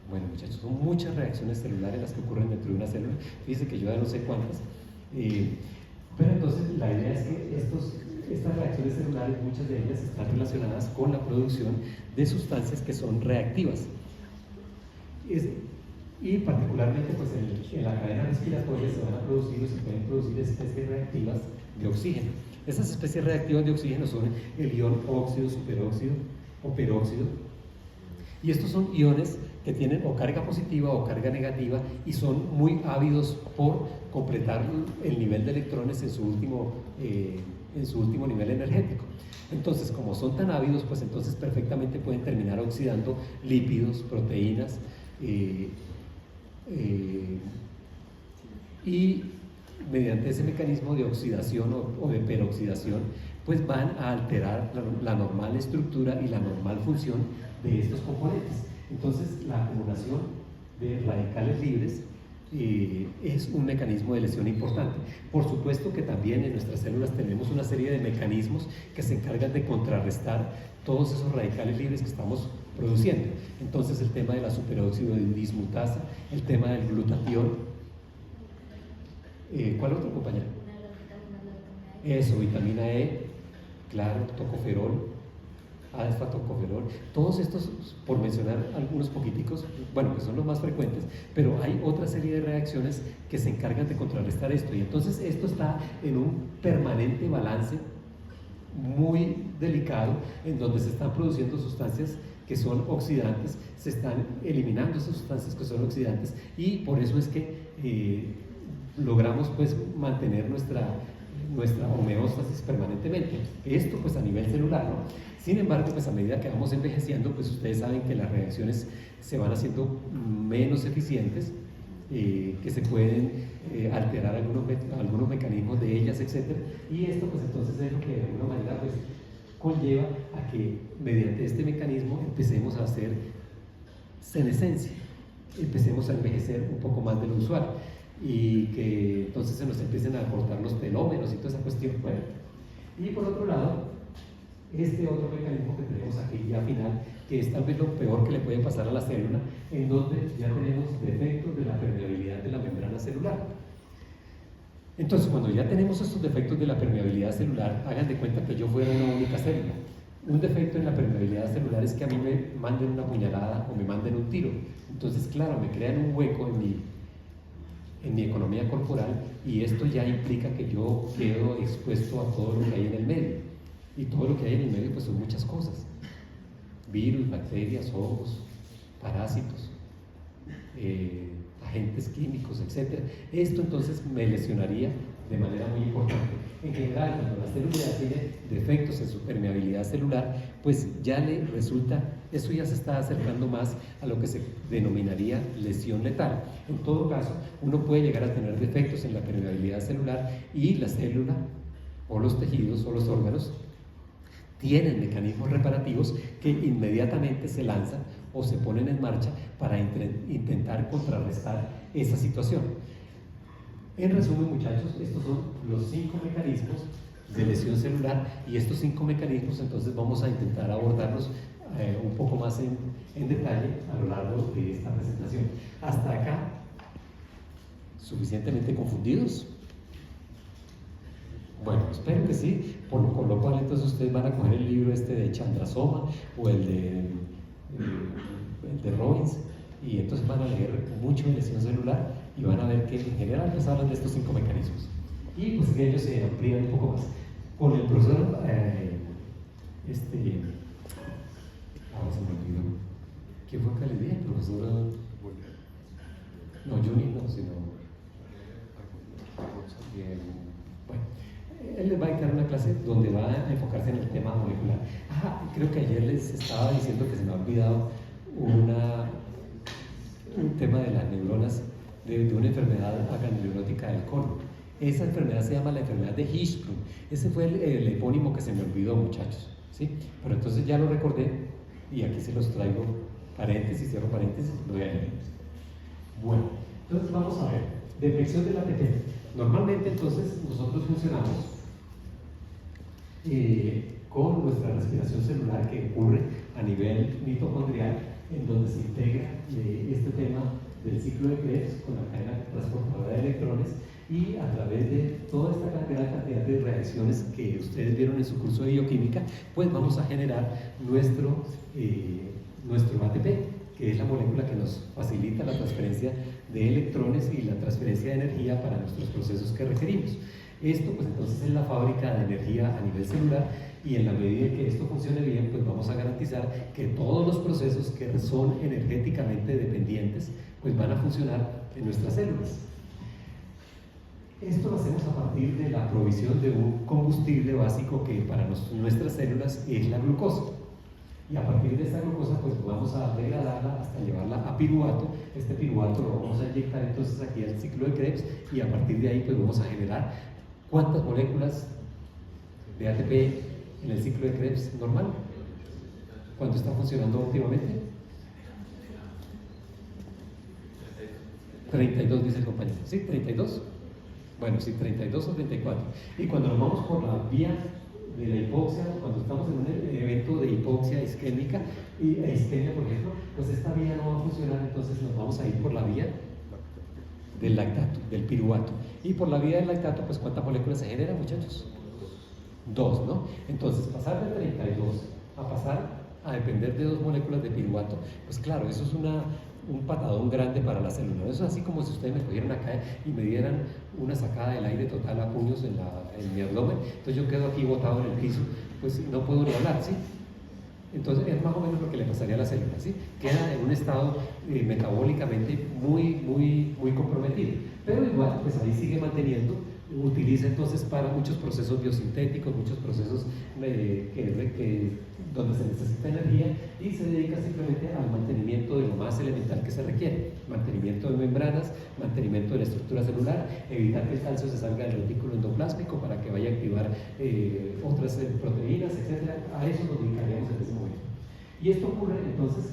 Bueno, muchachos, son muchas reacciones celulares las que ocurren dentro de una célula. Fíjense que yo ya no sé cuántas. Pero entonces la idea es que estas reacciones celulares, muchas de ellas están relacionadas con la producción de sustancias que son reactivas. Y particularmente pues en la cadena respiratoria se van a producir o se pueden producir especies reactivas de oxígeno. Esas especies reactivas de oxígeno son el ion óxido, superóxido o peróxido. Y estos son iones que tienen o carga positiva o carga negativa y son muy ávidos por completar el nivel de electrones en su último nivel energético. Entonces, como son tan ávidos, pues entonces perfectamente pueden terminar oxidando lípidos, proteínas, y mediante ese mecanismo de oxidación o de peroxidación, pues van a alterar la normal estructura y la normal función de estos componentes. Entonces, la acumulación de radicales libres es un mecanismo de lesión importante. Por supuesto que también en nuestras células tenemos una serie de mecanismos que se encargan de contrarrestar todos esos radicales libres que estamos produciendo. Entonces, el tema de la superóxido de dismutasa, el tema del glutatión. ¿Cuál otro, compañero? Eso, vitamina E, claro, tocoferol, alfa-tocoferol, todos estos, por mencionar algunos poquiticos, bueno, que son los más frecuentes, pero hay otra serie de reacciones que se encargan de contrarrestar esto, y entonces esto está en un permanente balance muy delicado, en donde se están produciendo sustancias que son oxidantes, se están eliminando esas sustancias que son oxidantes, y por eso es que logramos pues mantener nuestra homeostasis permanentemente. Esto pues a nivel celular, ¿no? Sin embargo, pues a medida que vamos envejeciendo, pues ustedes saben que las reacciones se van haciendo menos eficientes, que se pueden alterar algunos mecanismos de ellas, etc. Y esto pues entonces es lo que de alguna manera pues conlleva a que mediante este mecanismo empecemos a hacer senescencia, empecemos a envejecer un poco más de lo usual, y que entonces se nos empiecen a acortar los telómeros y toda esa cuestión. Bueno, y por otro lado, este otro mecanismo que tenemos aquí ya final, que es tal vez lo peor que le puede pasar a la célula, en donde ya tenemos defectos de la permeabilidad de la membrana celular. Entonces, cuando ya tenemos estos defectos de la permeabilidad celular, hagan de cuenta que yo fuera una única célula. Un defecto en la permeabilidad celular es que a mí me manden una puñalada o me manden un tiro. Entonces, claro, me crean un hueco en mi economía corporal, y esto ya implica que yo quedo expuesto a todo lo que hay en el medio. Y todo lo que hay en el medio pues son muchas cosas: virus, bacterias, hongos, parásitos, agentes químicos, etc. Esto entonces me lesionaría de manera muy importante. En general, cuando la célula ya tiene defectos en su permeabilidad celular, pues ya le resulta, eso ya se está acercando más a lo que se denominaría lesión letal. En todo caso, uno puede llegar a tener defectos en la permeabilidad celular, y la célula o los tejidos o los órganos tienen mecanismos reparativos que inmediatamente se lanzan o se ponen en marcha para intentar contrarrestar esa situación. En resumen, muchachos, estos son los 5 mecanismos de lesión celular, y estos 5 mecanismos entonces vamos a intentar abordarlos un poco más en detalle a lo largo de esta presentación. Hasta acá, ¿suficientemente confundidos? Bueno, espero que sí, con lo cual entonces ustedes van a coger el libro este de Chandrasoma o el de Robbins, y entonces van a leer mucho de lesión celular y van a ver que en general les hablan de estos 5 mecanismos, y pues que ellos se amplían un poco más. Con el profesor, ahora se me olvidó, ¿quién fue que le dije? El profesor, no, Juni no, sino, bueno, él les va a dictar una clase donde va a enfocarse en el tema molecular. Creo que ayer les estaba diciendo que se me ha olvidado un tema de las neuronas, de una enfermedad ganglionótica del colon. Esa enfermedad se llama la enfermedad de Hirschsprung. Ese fue el epónimo que se me olvidó, muchachos, ¿sí? Pero entonces ya lo recordé, y aquí se los traigo, paréntesis, cierro paréntesis, lo voy a leer. Bueno, entonces vamos a ver, detección del ATP. Normalmente entonces nosotros funcionamos con nuestra respiración celular, que ocurre a nivel mitocondrial, en donde se integra este tema del ciclo de Krebs con la cadena transportadora de electrones, y a través de toda esta gran cantidad de reacciones que ustedes vieron en su curso de bioquímica, pues vamos a generar nuestro ATP, que es la molécula que nos facilita la transferencia de electrones y la transferencia de energía para nuestros procesos que requerimos. Esto pues entonces es la fábrica de energía a nivel celular, y en la medida que esto funcione bien, pues vamos a garantizar que todos los procesos que son energéticamente dependientes pues van a funcionar en nuestras células. Esto lo hacemos a partir de la provisión de un combustible básico que para nuestras células es la glucosa. Y a partir de esta glucosa pues vamos a degradarla hasta llevarla a piruvato. Este piruvato lo vamos a inyectar entonces aquí al ciclo de Krebs, y a partir de ahí pues vamos a generar ¿cuántas moléculas de ATP en el ciclo de Krebs normal? ¿Cuánto está funcionando óptimamente? 32 dice el compañero. ¿Sí? ¿32? Bueno, sí, 32 o 34. Y cuando nos vamos por la vía de la hipoxia, cuando estamos en un evento de hipoxia isquémica e isquemia, por ejemplo, pues esta vía no va a funcionar, entonces nos vamos a ir por la vía del lactato, del piruvato. Y por la vía del lactato, pues ¿cuántas moléculas se generan, muchachos? 2, ¿no? Entonces, pasar de 32 a pasar a depender de 2 moléculas de piruvato, pues claro, eso es un patadón grande para la célula. Eso es así como si ustedes me cogieran acá y me dieran una sacada del aire total a puños en mi abdomen, entonces yo quedo aquí botado en el piso, pues no puedo ni hablar, ¿sí? Entonces es más o menos lo que le pasaría a la célula, ¿sí? Queda en un estado metabólicamente muy comprometido, pero igual pues ahí sigue manteniendo, utiliza entonces para muchos procesos biosintéticos, muchos procesos donde se necesita energía, y se dedica simplemente al mantenimiento de lo más elemental que se requiere: mantenimiento de membranas, mantenimiento de la estructura celular, evitar que el calcio se salga del retículo endoplásmico para que vaya a activar otras proteínas, etc. A eso nos dedicaríamos en ese momento. Y esto ocurre entonces,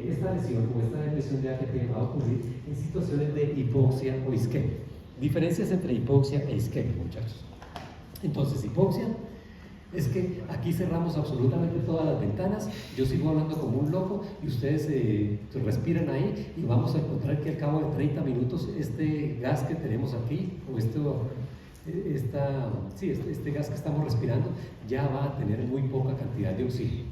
esta lesión o esta lesión de ATP va a ocurrir en situaciones de hipoxia o isquemia. Diferencias entre hipoxia e isquemia, muchachos. Entonces, hipoxia es que aquí cerramos absolutamente todas las ventanas, yo sigo hablando como un loco y ustedes respiran ahí, y vamos a encontrar que al cabo de 30 minutos este gas que tenemos aquí, o este gas que estamos respirando, ya va a tener muy poca cantidad de oxígeno.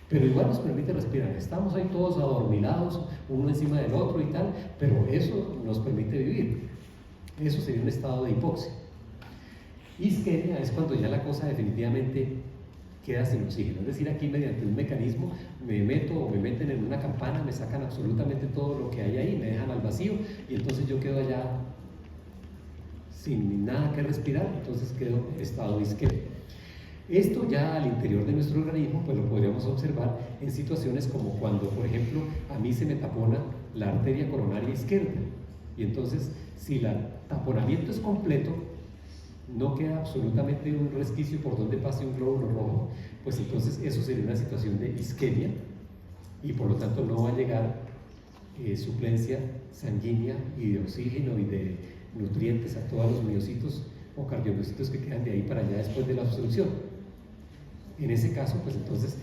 Pero igual nos permite respirar. Estamos ahí todos adormilados, uno encima del otro y tal, pero eso nos permite vivir. Eso sería un estado de hipoxia. Isquemia es cuando ya la cosa definitivamente queda sin oxígeno, es decir, aquí mediante un mecanismo me meto o me meten en una campana, me sacan absolutamente todo lo que hay ahí, me dejan al vacío, y entonces yo quedo allá sin nada que respirar, entonces quedo en estado de isquemia. Esto ya al interior de nuestro organismo pues lo podríamos observar en situaciones como cuando, por ejemplo, a mí se me tapona la arteria coronaria izquierda, y entonces si el taponamiento es completo, no queda absolutamente un resquicio por donde pase un glóbulo rojo, pues entonces eso sería una situación de isquemia, y por lo tanto no va a llegar suplencia sanguínea y de oxígeno y de nutrientes a todos los miocitos o cardiomiocitos que quedan de ahí para allá después de la obstrucción. En ese caso, pues entonces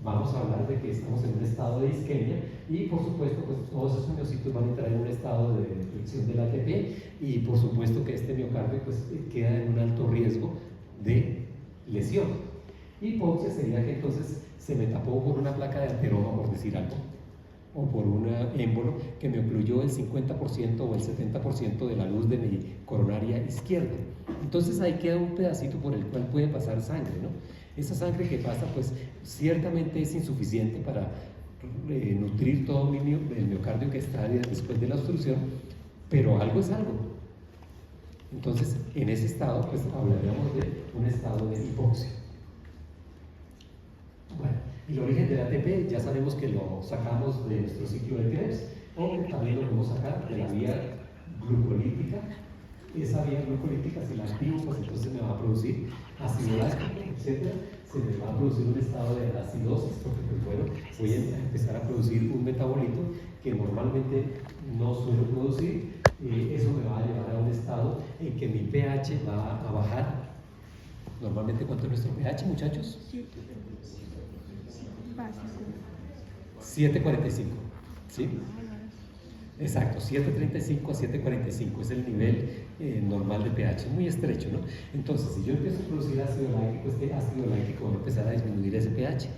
vamos a hablar de que estamos en un estado de isquemia, y por supuesto pues todos esos miocitos van a entrar en un estado de destrucción del ATP, y por supuesto que este miocardio pues queda en un alto riesgo de lesión. Hipoxia sería que entonces se me tapó por una placa de ateroma, por decir algo, o por un émbolo que me ocluyó el 50% o el 70% de la luz de mi coronaria izquierda. Entonces ahí queda un pedacito por el cual puede pasar sangre, ¿no? Esa sangre que pasa pues ciertamente es insuficiente para nutrir todo el miocardio que está después de la obstrucción, pero algo es algo. Entonces en ese estado pues hablaríamos de un estado de hipoxia. Bueno, y el origen del ATP ya sabemos que lo sacamos de nuestro ciclo de Krebs, o también lo podemos sacar de la vía glucolítica. Esa vía glucolítica, si la activo, pues entonces me va a producir ácido láctico, etc. Se me va a producir un estado de acidosis, porque pues bueno, voy a empezar a producir un metabolito que normalmente no suelo producir. Eso me va a llevar a un estado en que mi pH va a bajar. Normalmente, ¿cuánto es nuestro pH, muchachos? 7.45, ¿sí? Exacto, 7.35 a 7.45 es el nivel normal de pH, muy estrecho, ¿no? Entonces, si yo empiezo a producir ácido láctico, este ácido láctico va a empezar a disminuir ese pH,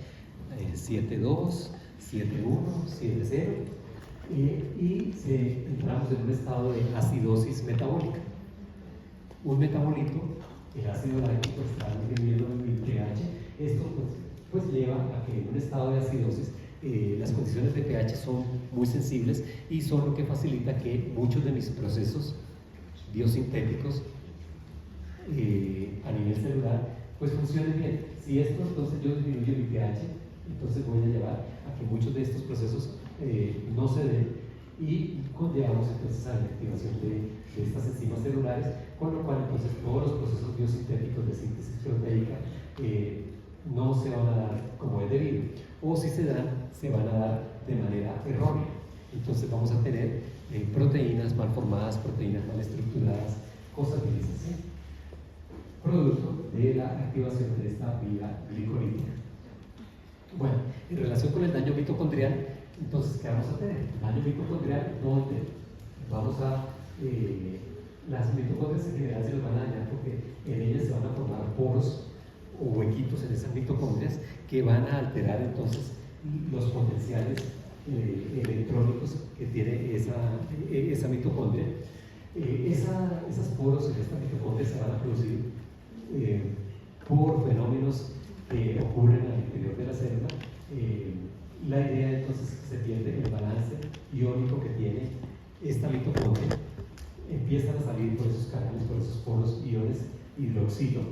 7.2, 7.1, 7.0, y entramos en un estado de acidosis metabólica. Un metabolito, el ácido láctico, está disminuyendo el pH. Esto pues lleva a que en un estado de acidosis las condiciones de pH son muy sensibles y son lo que facilita que muchos de mis procesos biosintéticos a nivel celular pues funcionen bien. Si esto entonces yo disminuyo mi pH, entonces voy a llevar a que muchos de estos procesos no se den y conllevamos entonces a la activación de estas enzimas celulares, con lo cual entonces todos los procesos biosintéticos de síntesis proteica no se van a dar como es debido, o si se dan, se van a dar de manera errónea. Entonces vamos a tener proteínas mal formadas, proteínas mal estructuradas, cosas de esas, ¿sí? Producto de la activación de esta vía glicolítica. Bueno, en relación con el daño mitocondrial, entonces, ¿qué vamos a tener? Daño mitocondrial, donde vamos a las mitocondrias en general se nos van a dañar porque en ellas se van a formar poros o huequitos en esas mitocondrias que van a alterar entonces los potenciales electrónicos que tiene esa mitocondria. Esos poros en esta mitocondria se van a producir por fenómenos que ocurren al interior de la célula. La idea entonces es que se pierde el balance iónico que tiene esta mitocondria. Empiezan a salir por esos canales, por esos poros, iones hidroxilo.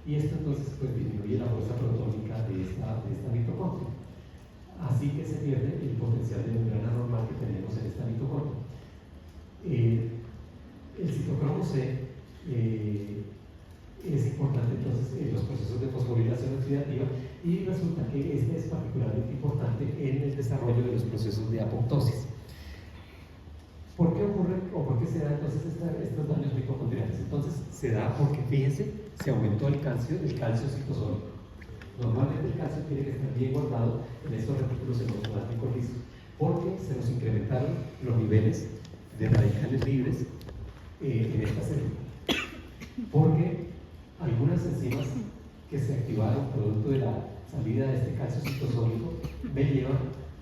Y esto entonces pues disminuye la fuerza protónica de esta mitocondria. Así que se pierde el potencial de membrana normal que tenemos en esta mitocondria. El citocromo C es importante entonces en los procesos de fosforilación oxidativa y resulta que este es particularmente importante en el desarrollo de los procesos de apoptosis. ¿Por qué ocurre o por qué se dan entonces estos daños mitocondriales? Entonces se da porque, fíjense, se aumentó el calcio citosólico. Normalmente el calcio tiene que estar bien guardado en estos retículos endoplasmáticos lisos, porque se nos incrementaron los niveles de radicales libres en esta célula. Porque algunas enzimas que se activaron producto de la salida de este calcio citosólico me llevan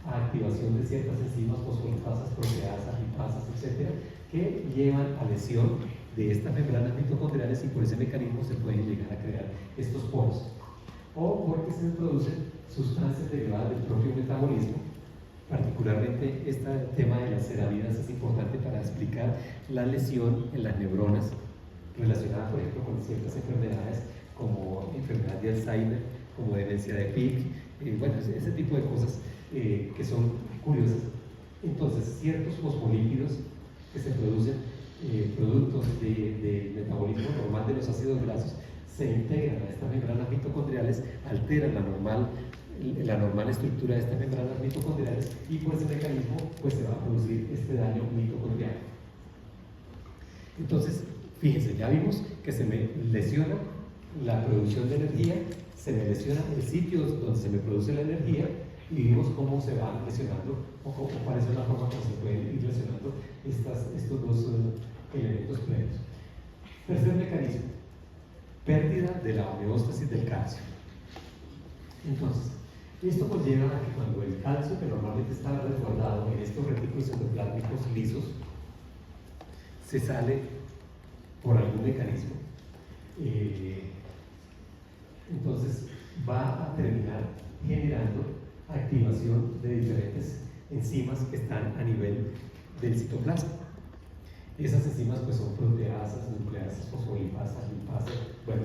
a activación de ciertas enzimas fosfolipasas, proteasas, lipasas, etcétera, que llevan a lesión de estas membranas mitocondriales y por ese mecanismo se pueden llegar a crear estos poros. O porque se producen sustancias derivadas del propio metabolismo. Particularmente este tema de las ceramidas es importante para explicar la lesión en las neuronas relacionada, por ejemplo, con ciertas enfermedades como enfermedad de Alzheimer, como demencia de Pick, bueno, ese tipo de cosas que son curiosas. Entonces, ciertos fosfolípidos que se producen productos del metabolismo normal de los ácidos grasos se integran a estas membranas mitocondriales, alteran la normal estructura de estas membranas mitocondriales y por ese mecanismo pues se va a producir este daño mitocondrial. Entonces, fíjense, ya vimos que se me lesiona la producción de energía, se me lesiona el sitio donde se me produce la energía y vimos cómo se van lesionando o cuál es la forma como se pueden ir lesionando estos dos elementos previos. Tercer mecanismo, pérdida de la homeostasis del calcio. Entonces, esto conlleva a que cuando el calcio, que normalmente está resguardado en estos retículos endoplásmicos lisos, se sale por algún mecanismo, entonces va a terminar generando activación de diferentes enzimas que están a nivel del citoplasma. Esas enzimas pues son proteasas, nucleasas, fosfolipasas, lipasas, bueno,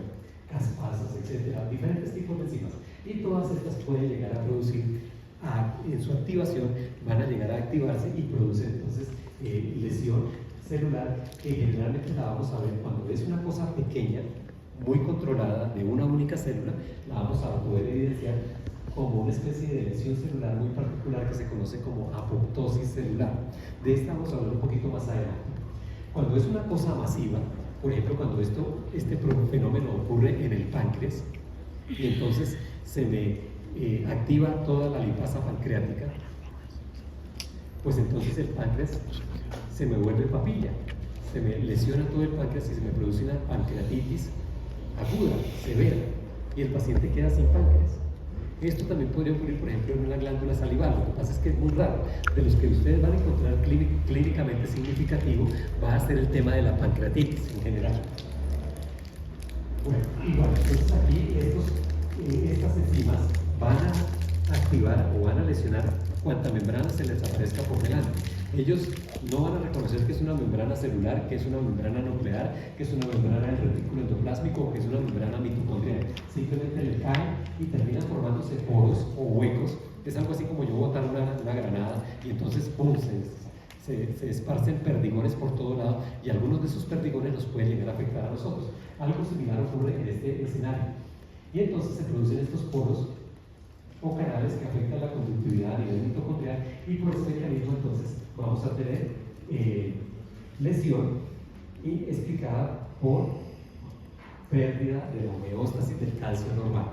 caspasas, etcétera, diferentes tipos de enzimas. Y todas estas pueden llegar a producir, en su activación, van a llegar a activarse y producen entonces lesión celular, que generalmente la vamos a ver cuando es una cosa pequeña, muy controlada, de una única célula, la vamos a poder evidenciar como una especie de lesión celular muy particular que se conoce como apoptosis celular. De esta vamos a hablar un poquito más adelante. Cuando es una cosa masiva, por ejemplo, cuando este fenómeno ocurre en el páncreas, y entonces se me activa toda la lipasa pancreática, pues entonces el páncreas se me vuelve papilla, se me lesiona todo el páncreas y se me produce una pancreatitis aguda, severa, y el paciente queda sin páncreas. Esto también podría ocurrir, por ejemplo, en una glándula salival. Lo que pasa es que es muy raro. De los que ustedes van a encontrar clínicamente significativo, va a ser el tema de la pancreatitis en general. Bueno, igual, entonces aquí estas enzimas van a activar o van a lesionar cuanta membrana se les aparezca por delante. Ellos no van a reconocer que es una membrana celular, que es una membrana nuclear, que es una membrana del retículo endoplásmico o que es una membrana mitocondrial. Simplemente le caen y terminan formándose poros o huecos. Es algo así como yo botar una granada y entonces ¡pum! Se esparcen perdigones por todo lado y algunos de esos perdigones nos pueden llegar a afectar a nosotros. Algo similar ocurre en este escenario. Y entonces se producen estos poros o canales que afectan la conductividad a nivel mitocondrial y por este mecanismo entonces vamos a tener lesión y explicada por pérdida de la homeostasis del calcio normal.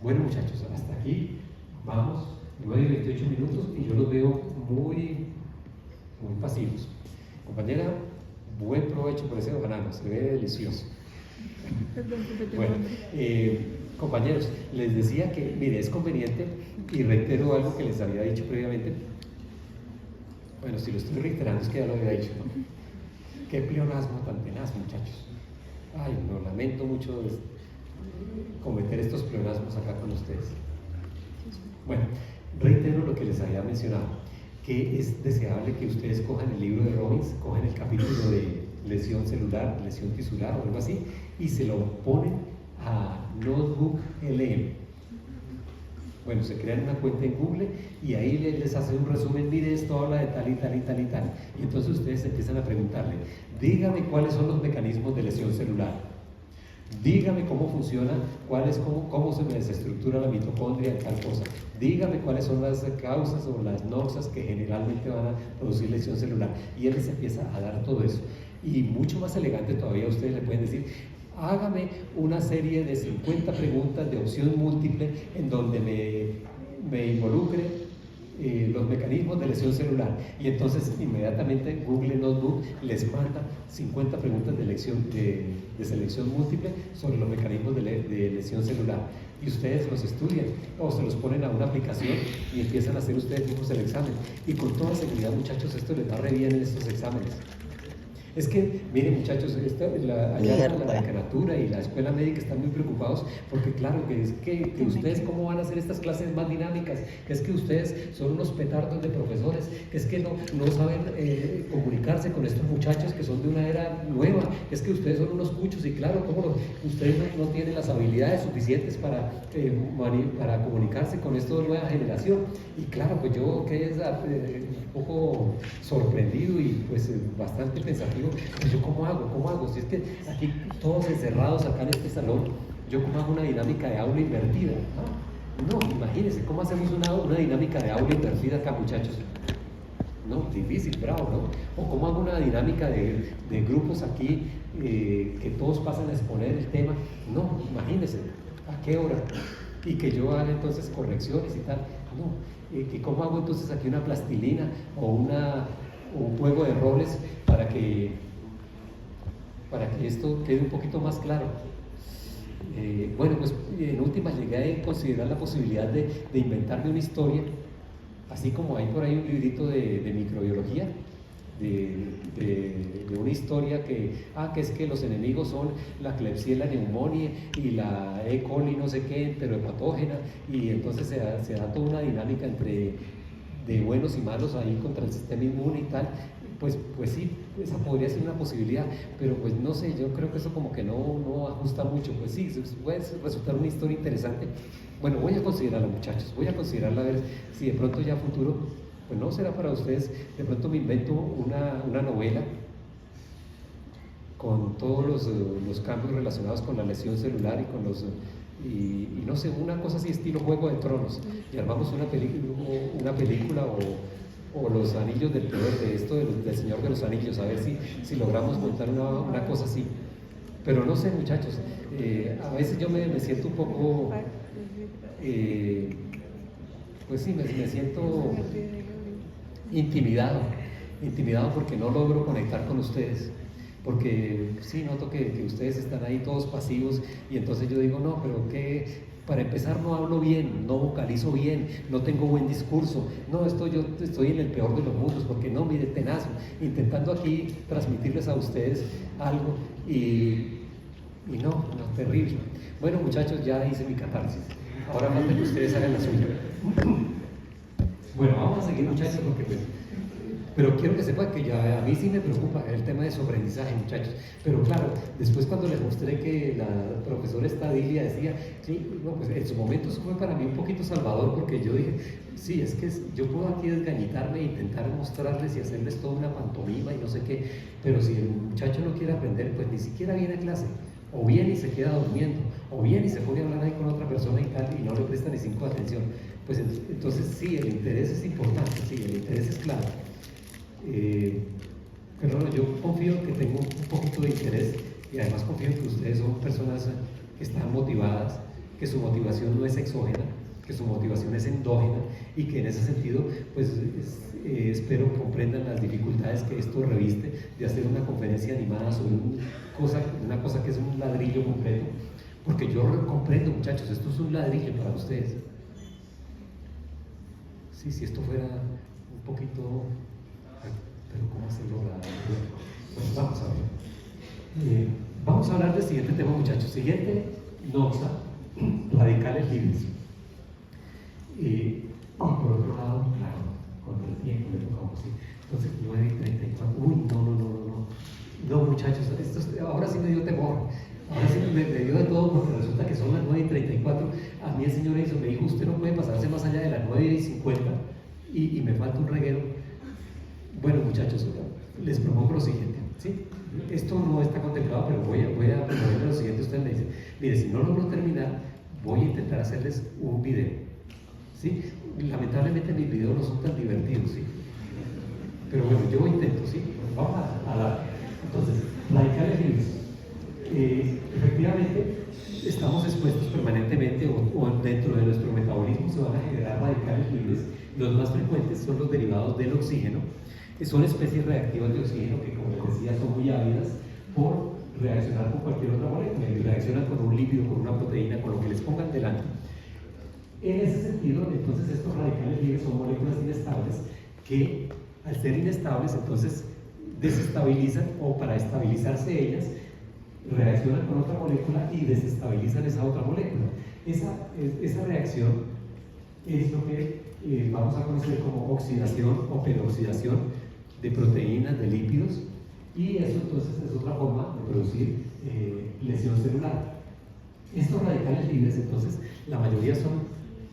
Bueno muchachos, hasta aquí vamos, 9 y 28 minutos y yo los veo muy pasivos. Compañera, buen provecho por ese banano, se ve delicioso. Bueno, compañeros, les decía que, mire, es conveniente, y reitero algo que les había dicho previamente. Bueno, si lo estoy reiterando es que ya lo había dicho, ¿no? Qué pleonasmo tan tenaz, muchachos. Ay, no, lamento mucho cometer estos pleonasmos acá con ustedes. Bueno, reitero lo que les había mencionado, que es deseable que ustedes cojan el libro de Robbins, cojan el capítulo de lesión celular, lesión tisular o algo así, y se lo ponen a Notebook LM. Bueno, se crean una cuenta en Google y ahí les hace un resumen, mire, esto habla de tal y tal y tal y tal. Y entonces ustedes empiezan a preguntarle, dígame cuáles son los mecanismos de lesión celular. Dígame cómo funciona, cómo se me desestructura la mitocondria en tal cosa. Dígame cuáles son las causas o las noxas que generalmente van a producir lesión celular. Y él les empieza a dar todo eso. Y mucho más elegante todavía, ustedes le pueden decir, hágame una serie de 50 preguntas de opción múltiple en donde me involucre los mecanismos de lesión celular. Y entonces inmediatamente Google Notebook les manda 50 preguntas de selección múltiple sobre los mecanismos de lesión celular. Y ustedes los estudian o se los ponen a una aplicación y empiezan a hacer ustedes mismos el examen. Y con toda seguridad, muchachos, esto les va re bien en estos exámenes. Es que, miren muchachos, allá la decanatura y la escuela médica están muy preocupados porque claro, que ustedes cómo van a hacer estas clases más dinámicas, que es que ustedes son unos petardos de profesores, que es que no saben comunicarse con estos muchachos que son de una era nueva, que es que ustedes son unos cuchos y claro, ustedes no tienen las habilidades suficientes para comunicarse con esta nueva generación. Y claro, pues yo quedé un poco sorprendido y pues bastante pensativo. Pues yo ¿cómo hago? Si es que aquí todos encerrados acá en este salón, yo ¿cómo hago una dinámica de aula invertida? No, imagínense, ¿cómo hacemos una dinámica de aula invertida acá, muchachos? No, difícil, bravo, ¿no? O ¿cómo hago una dinámica de grupos aquí que todos pasan a exponer el tema? No, imagínense, ¿a qué hora? Y que yo haga entonces correcciones y tal. No, ¿cómo hago entonces aquí una plastilina o un juego de roles para que esto quede un poquito más claro? Bueno, pues en última llegué a considerar la posibilidad de inventarme una historia, así como hay por ahí un librito de microbiología, de una historia que es que los enemigos son la Klebsiella pneumoniae y la E. coli no sé qué, enterohepatógena, y entonces se da toda una dinámica de buenos y malos ahí contra el sistema inmune y tal. Pues sí, esa podría ser una posibilidad, pero pues no sé, yo creo que eso como que no ajusta mucho. Pues sí, puede resultar una historia interesante. Bueno, voy a considerarla, muchachos, voy a considerarla a ver si de pronto ya a futuro, pues no será para ustedes, de pronto me invento una novela con todos los cambios relacionados con la lesión celular y con y no sé, una cosa así estilo Juego de Tronos, y armamos una película o los anillos del poder, de esto del Señor de los Anillos, a ver si logramos montar una cosa así. Pero no sé, muchachos, a veces yo me siento un poco, pues sí, me siento intimidado porque no logro conectar con ustedes, porque sí, noto que ustedes están ahí todos pasivos y entonces yo digo, no, pero que para empezar no hablo bien, no vocalizo bien, no tengo buen discurso, no, yo estoy en el peor de los mundos, porque no, mire, tenazo, intentando aquí transmitirles a ustedes algo y no, terrible. Bueno, muchachos, ya hice mi catarsis, ahora falta que ustedes hagan la suya. Bueno, vamos a seguir, muchachos, porque pero quiero que sepan que ya a mí sí me preocupa el tema de sobreaprendizaje, muchachos. Pero claro, después cuando les mostré que la profesora Estadilia decía, sí, no, pues en su momento eso fue para mí un poquito salvador, porque yo dije, sí, es que yo puedo aquí desgañitarme e intentar mostrarles y hacerles toda una pantomima y no sé qué, pero si el muchacho no quiere aprender, pues ni siquiera viene a clase. O viene y se queda durmiendo, o viene y se pone a hablar ahí con otra persona y tal, y no le presta ni 5 atención. Pues entonces sí, el interés es importante, sí, el interés es clave. Pero no, yo confío que tengo un poquito de interés y además confío en que ustedes son personas que están motivadas, que su motivación no es exógena, que su motivación es endógena y que en ese sentido pues espero comprendan las dificultades que esto reviste de hacer una conferencia animada sobre una cosa que es un ladrillo completo, porque yo comprendo, muchachos, esto es un ladrillo para ustedes. Sí, si esto fuera un poquito... pero ¿cómo se logra? Bueno, vamos a ver. Vamos a hablar del siguiente tema, muchachos. Siguiente, NOXA, radicales libres. Y por otro lado, claro, contra el tiempo le tocamos, ¿sí? Entonces, 9:34. Uy, no, muchachos, ahora sí me dio temor. Ahora sí me dio de todo, porque resulta que son las 9:34. A mí el señor Edison me dijo, usted no puede pasarse más allá de las 9:50 y me falta un reguero. Bueno, muchachos, les propongo lo siguiente, ¿sí? Esto no está contemplado, pero voy a proponerle lo siguiente. Ustedes me dicen, mire, si no logro terminar, voy a intentar hacerles un video, ¿sí? Lamentablemente mis videos no son tan divertidos, ¿sí? Pero bueno, yo intento, ¿sí? Vamos a dar. Entonces, radicales libres. Efectivamente, estamos expuestos permanentemente o dentro de nuestro metabolismo se van a generar radicales libres. Los más frecuentes son los derivados del oxígeno. Son especies reactivas de oxígeno que, como les decía, son muy ávidas por reaccionar con cualquier otra molécula, y reaccionan con un lípido, con una proteína, con lo que les pongan delante. En ese sentido, entonces, estos radicales libres son moléculas inestables que, al ser inestables, entonces desestabilizan, o para estabilizarse ellas, reaccionan con otra molécula y desestabilizan esa otra molécula. Esa reacción es lo que vamos a conocer como oxidación o peroxidación de proteínas, de lípidos, y eso entonces es otra forma de producir lesión celular. Estos radicales libres, entonces, la mayoría son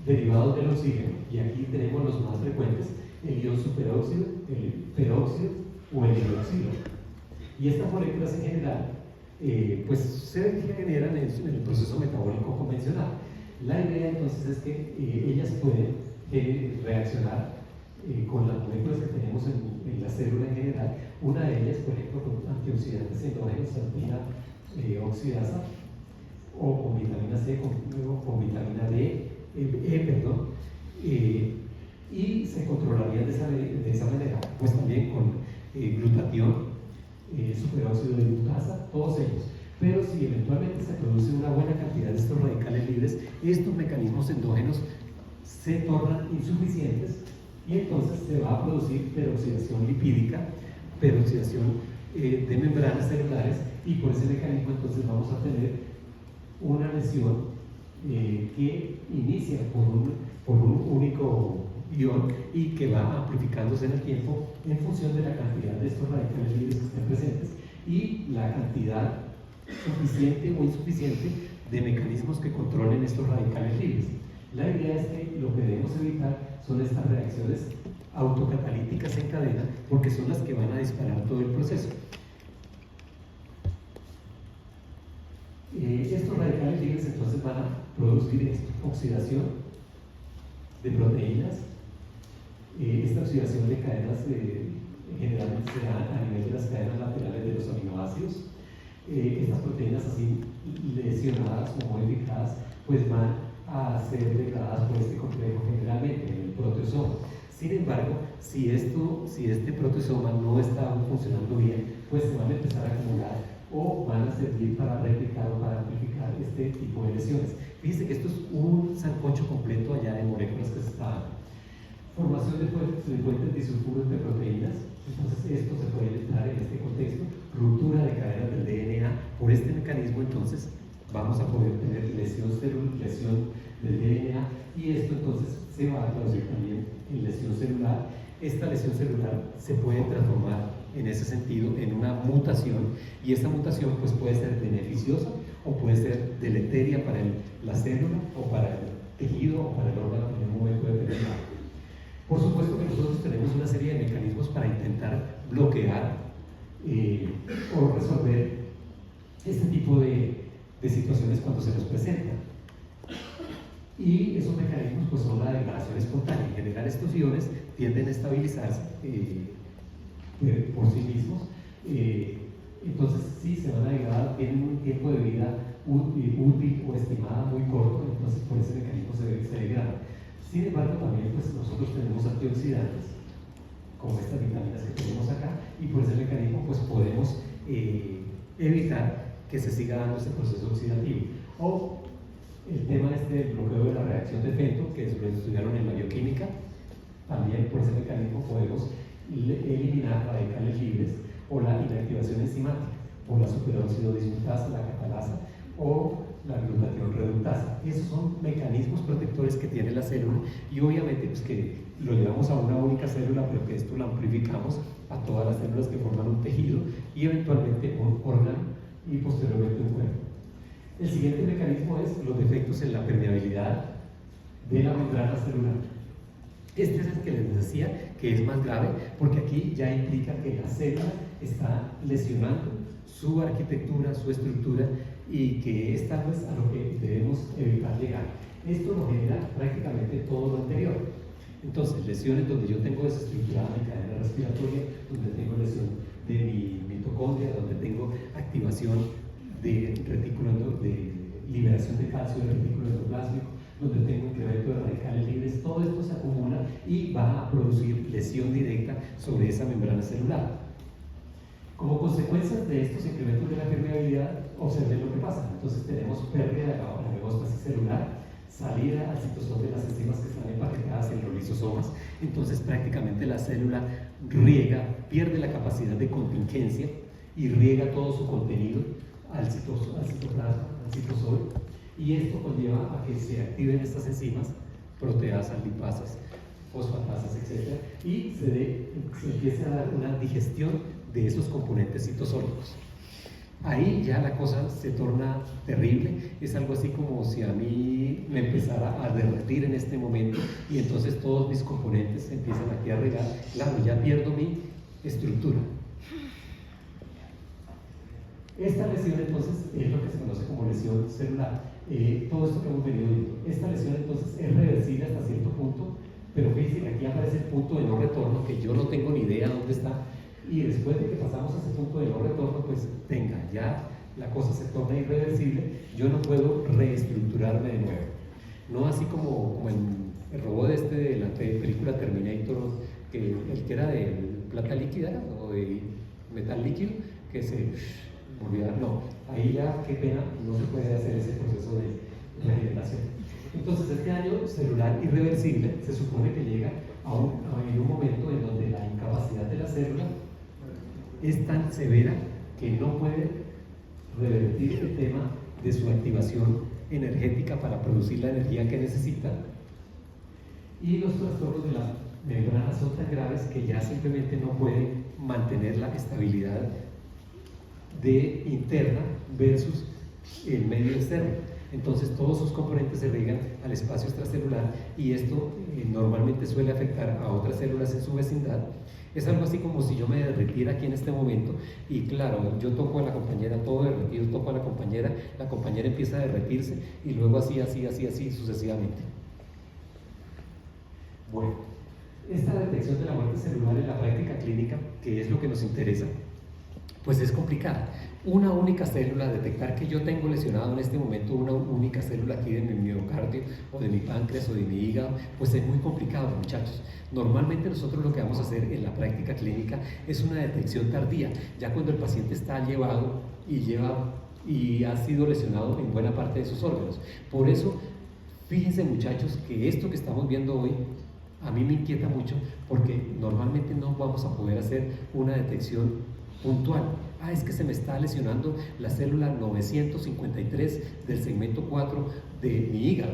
derivados del oxígeno, y aquí tenemos los más frecuentes, el ion superóxido, el peróxido o el hidroxilo. Y estas moléculas en general, pues se generan en el proceso metabólico convencional. La idea entonces es que ellas pueden reaccionar con las moléculas que tenemos en la célula en general. Una de ellas, por ejemplo, con antioxidantes endógenos, antina oxidasa, o con vitamina C, con vitamina E, y se controlarían de esa manera, pues también con glutatión, superóxido de glutasa, todos ellos. Pero si eventualmente se produce una buena cantidad de estos radicales libres, estos mecanismos endógenos se tornan insuficientes y entonces se va a producir peroxidación lipídica, peroxidación de membranas celulares, y por ese mecanismo entonces vamos a tener una lesión que inicia por un único ion y que va amplificándose en el tiempo en función de la cantidad de estos radicales libres que estén presentes y la cantidad suficiente o insuficiente de mecanismos que controlen estos radicales libres. La idea es que lo que debemos evitar son estas reacciones autocatalíticas en cadena, porque son las que van a disparar todo el proceso. Estos radicales libres entonces van a producir oxidación de proteínas. Esta oxidación de cadenas generalmente se da a nivel de las cadenas laterales de los aminoácidos. Estas proteínas así lesionadas o modificadas pues van a ser degradadas por este complejo generalmente en el proteasoma. Sin embargo, si este proteosoma no está funcionando bien, pues se van a empezar a acumular o van a servir para replicar o para amplificar este tipo de lesiones. Fíjense que esto es un sancocho completo allá de moléculas que se está dando. Formación de puentes disulfuros de proteínas, entonces esto se puede entrar en este contexto. Ruptura de cadenas del DNA. Por este mecanismo, entonces, vamos a poder tener lesión del DNA, y esto entonces se va a traducir también en lesión celular. Esta lesión celular se puede transformar en ese sentido en una mutación, y esta mutación pues puede ser beneficiosa o puede ser deleteria para la célula o para el tejido o para el órgano en un momento determinado. Por supuesto que nosotros tenemos una serie de mecanismos para intentar bloquear o resolver este tipo de situaciones cuando se nos presentan. Y esos mecanismos pues son la degradación espontánea. En general estos iones tienden a estabilizarse por sí mismos. Entonces sí, se van a degradar, tienen un tiempo de vida útil o estimada muy corto, entonces por ese mecanismo se degradan. Sin embargo, también pues, nosotros tenemos antioxidantes, como estas vitaminas que tenemos acá, y por ese mecanismo pues, podemos evitar que se siga dando este proceso oxidativo. O el tema del bloqueo de la reacción de Fenton, que lo estudiaron en la bioquímica, también por ese mecanismo podemos eliminar radicales libres, o la inactivación enzimática, o la superóxido dismutasa, la catalasa, o la glutatión reductasa. Esos son mecanismos protectores que tiene la célula, y obviamente pues, que lo llevamos a una única célula, pero que esto lo amplificamos a todas las células que forman un tejido y eventualmente un órgano y posteriormente un cuerpo. El siguiente mecanismo es los defectos en la permeabilidad de la membrana celular. Este es el que les decía que es más grave, porque aquí ya implica que la célula está lesionando su arquitectura, su estructura, y que es tal vez a lo que debemos evitar llegar. Esto nos genera prácticamente todo lo anterior. Entonces, lesiones donde yo tengo desestructurada mi cadena respiratoria, donde tengo lesión de mi mitocondria, donde tengo activación de retículo, de liberación de calcio del retículo endoplásmico, donde tengo incremento de radicales libres, todo esto se acumula y va a producir lesión directa sobre esa membrana celular. Como consecuencia de estos incrementos de la permeabilidad, observen lo que pasa. Entonces tenemos pérdida de la homeostasis celular, salida al citosol de las enzimas que están empaquetadas en los lisosomas. Entonces prácticamente la célula riega, pierde la capacidad de contingencia y riega todo su contenido al citoplasma, al citosol, y esto conlleva a que se activen estas enzimas, proteasas, lipasas, fosfatasas, etc., y se empiece a dar una digestión de esos componentes citosólicos. Ahí ya la cosa se torna terrible. Es algo así como si a mí me empezara a derretir en este momento, y entonces todos mis componentes se empiezan aquí a regar. Claro, ya pierdo mi estructura. Esta lesión entonces es lo que se conoce como lesión celular. Todo esto que hemos venido viendo. Esta lesión entonces es reversible hasta cierto punto, pero fíjense que aquí aparece el punto de no retorno, que yo no tengo ni idea dónde está. Y después de que pasamos a ese punto de no retorno, pues venga, ya la cosa se torna irreversible, yo no puedo reestructurarme de nuevo. No así como el robot de la película Terminator, el que era de plata líquida o de metal líquido, que se volvía, no, ahí ya, qué pena, no se puede hacer ese proceso de regeneración. Entonces este daño celular irreversible se supone que llega en un momento en donde la incapacidad de la célula es tan severa que no puede revertir el tema de su activación energética para producir la energía que necesita, y los trastornos de la membrana son tan graves que ya simplemente no pueden mantener la estabilidad interna versus el medio externo. Entonces todos sus componentes se riegan al espacio extracelular, y esto normalmente suele afectar a otras células en su vecindad. Es algo así como si yo me derritiera aquí en este momento, y claro, yo toco a la compañera todo derretido, toco a la compañera empieza a derretirse, y luego así sucesivamente. Bueno, esta detección de la muerte celular en la práctica clínica, que es lo que nos interesa, pues es complicada. una única célula, detectar que yo tengo lesionado en este momento una única célula aquí de mi miocardio o de mi páncreas o de mi hígado, pues es muy complicado, muchachos. Normalmente nosotros lo que vamos a hacer en la práctica clínica es una detección tardía, ya cuando el paciente está llevado y ha sido lesionado en buena parte de sus órganos. Por eso, fíjense, muchachos, que esto que estamos viendo hoy a mí me inquieta mucho, porque normalmente no vamos a poder hacer una detección puntual. Es que se me está lesionando la célula 953 del segmento 4 de mi hígado.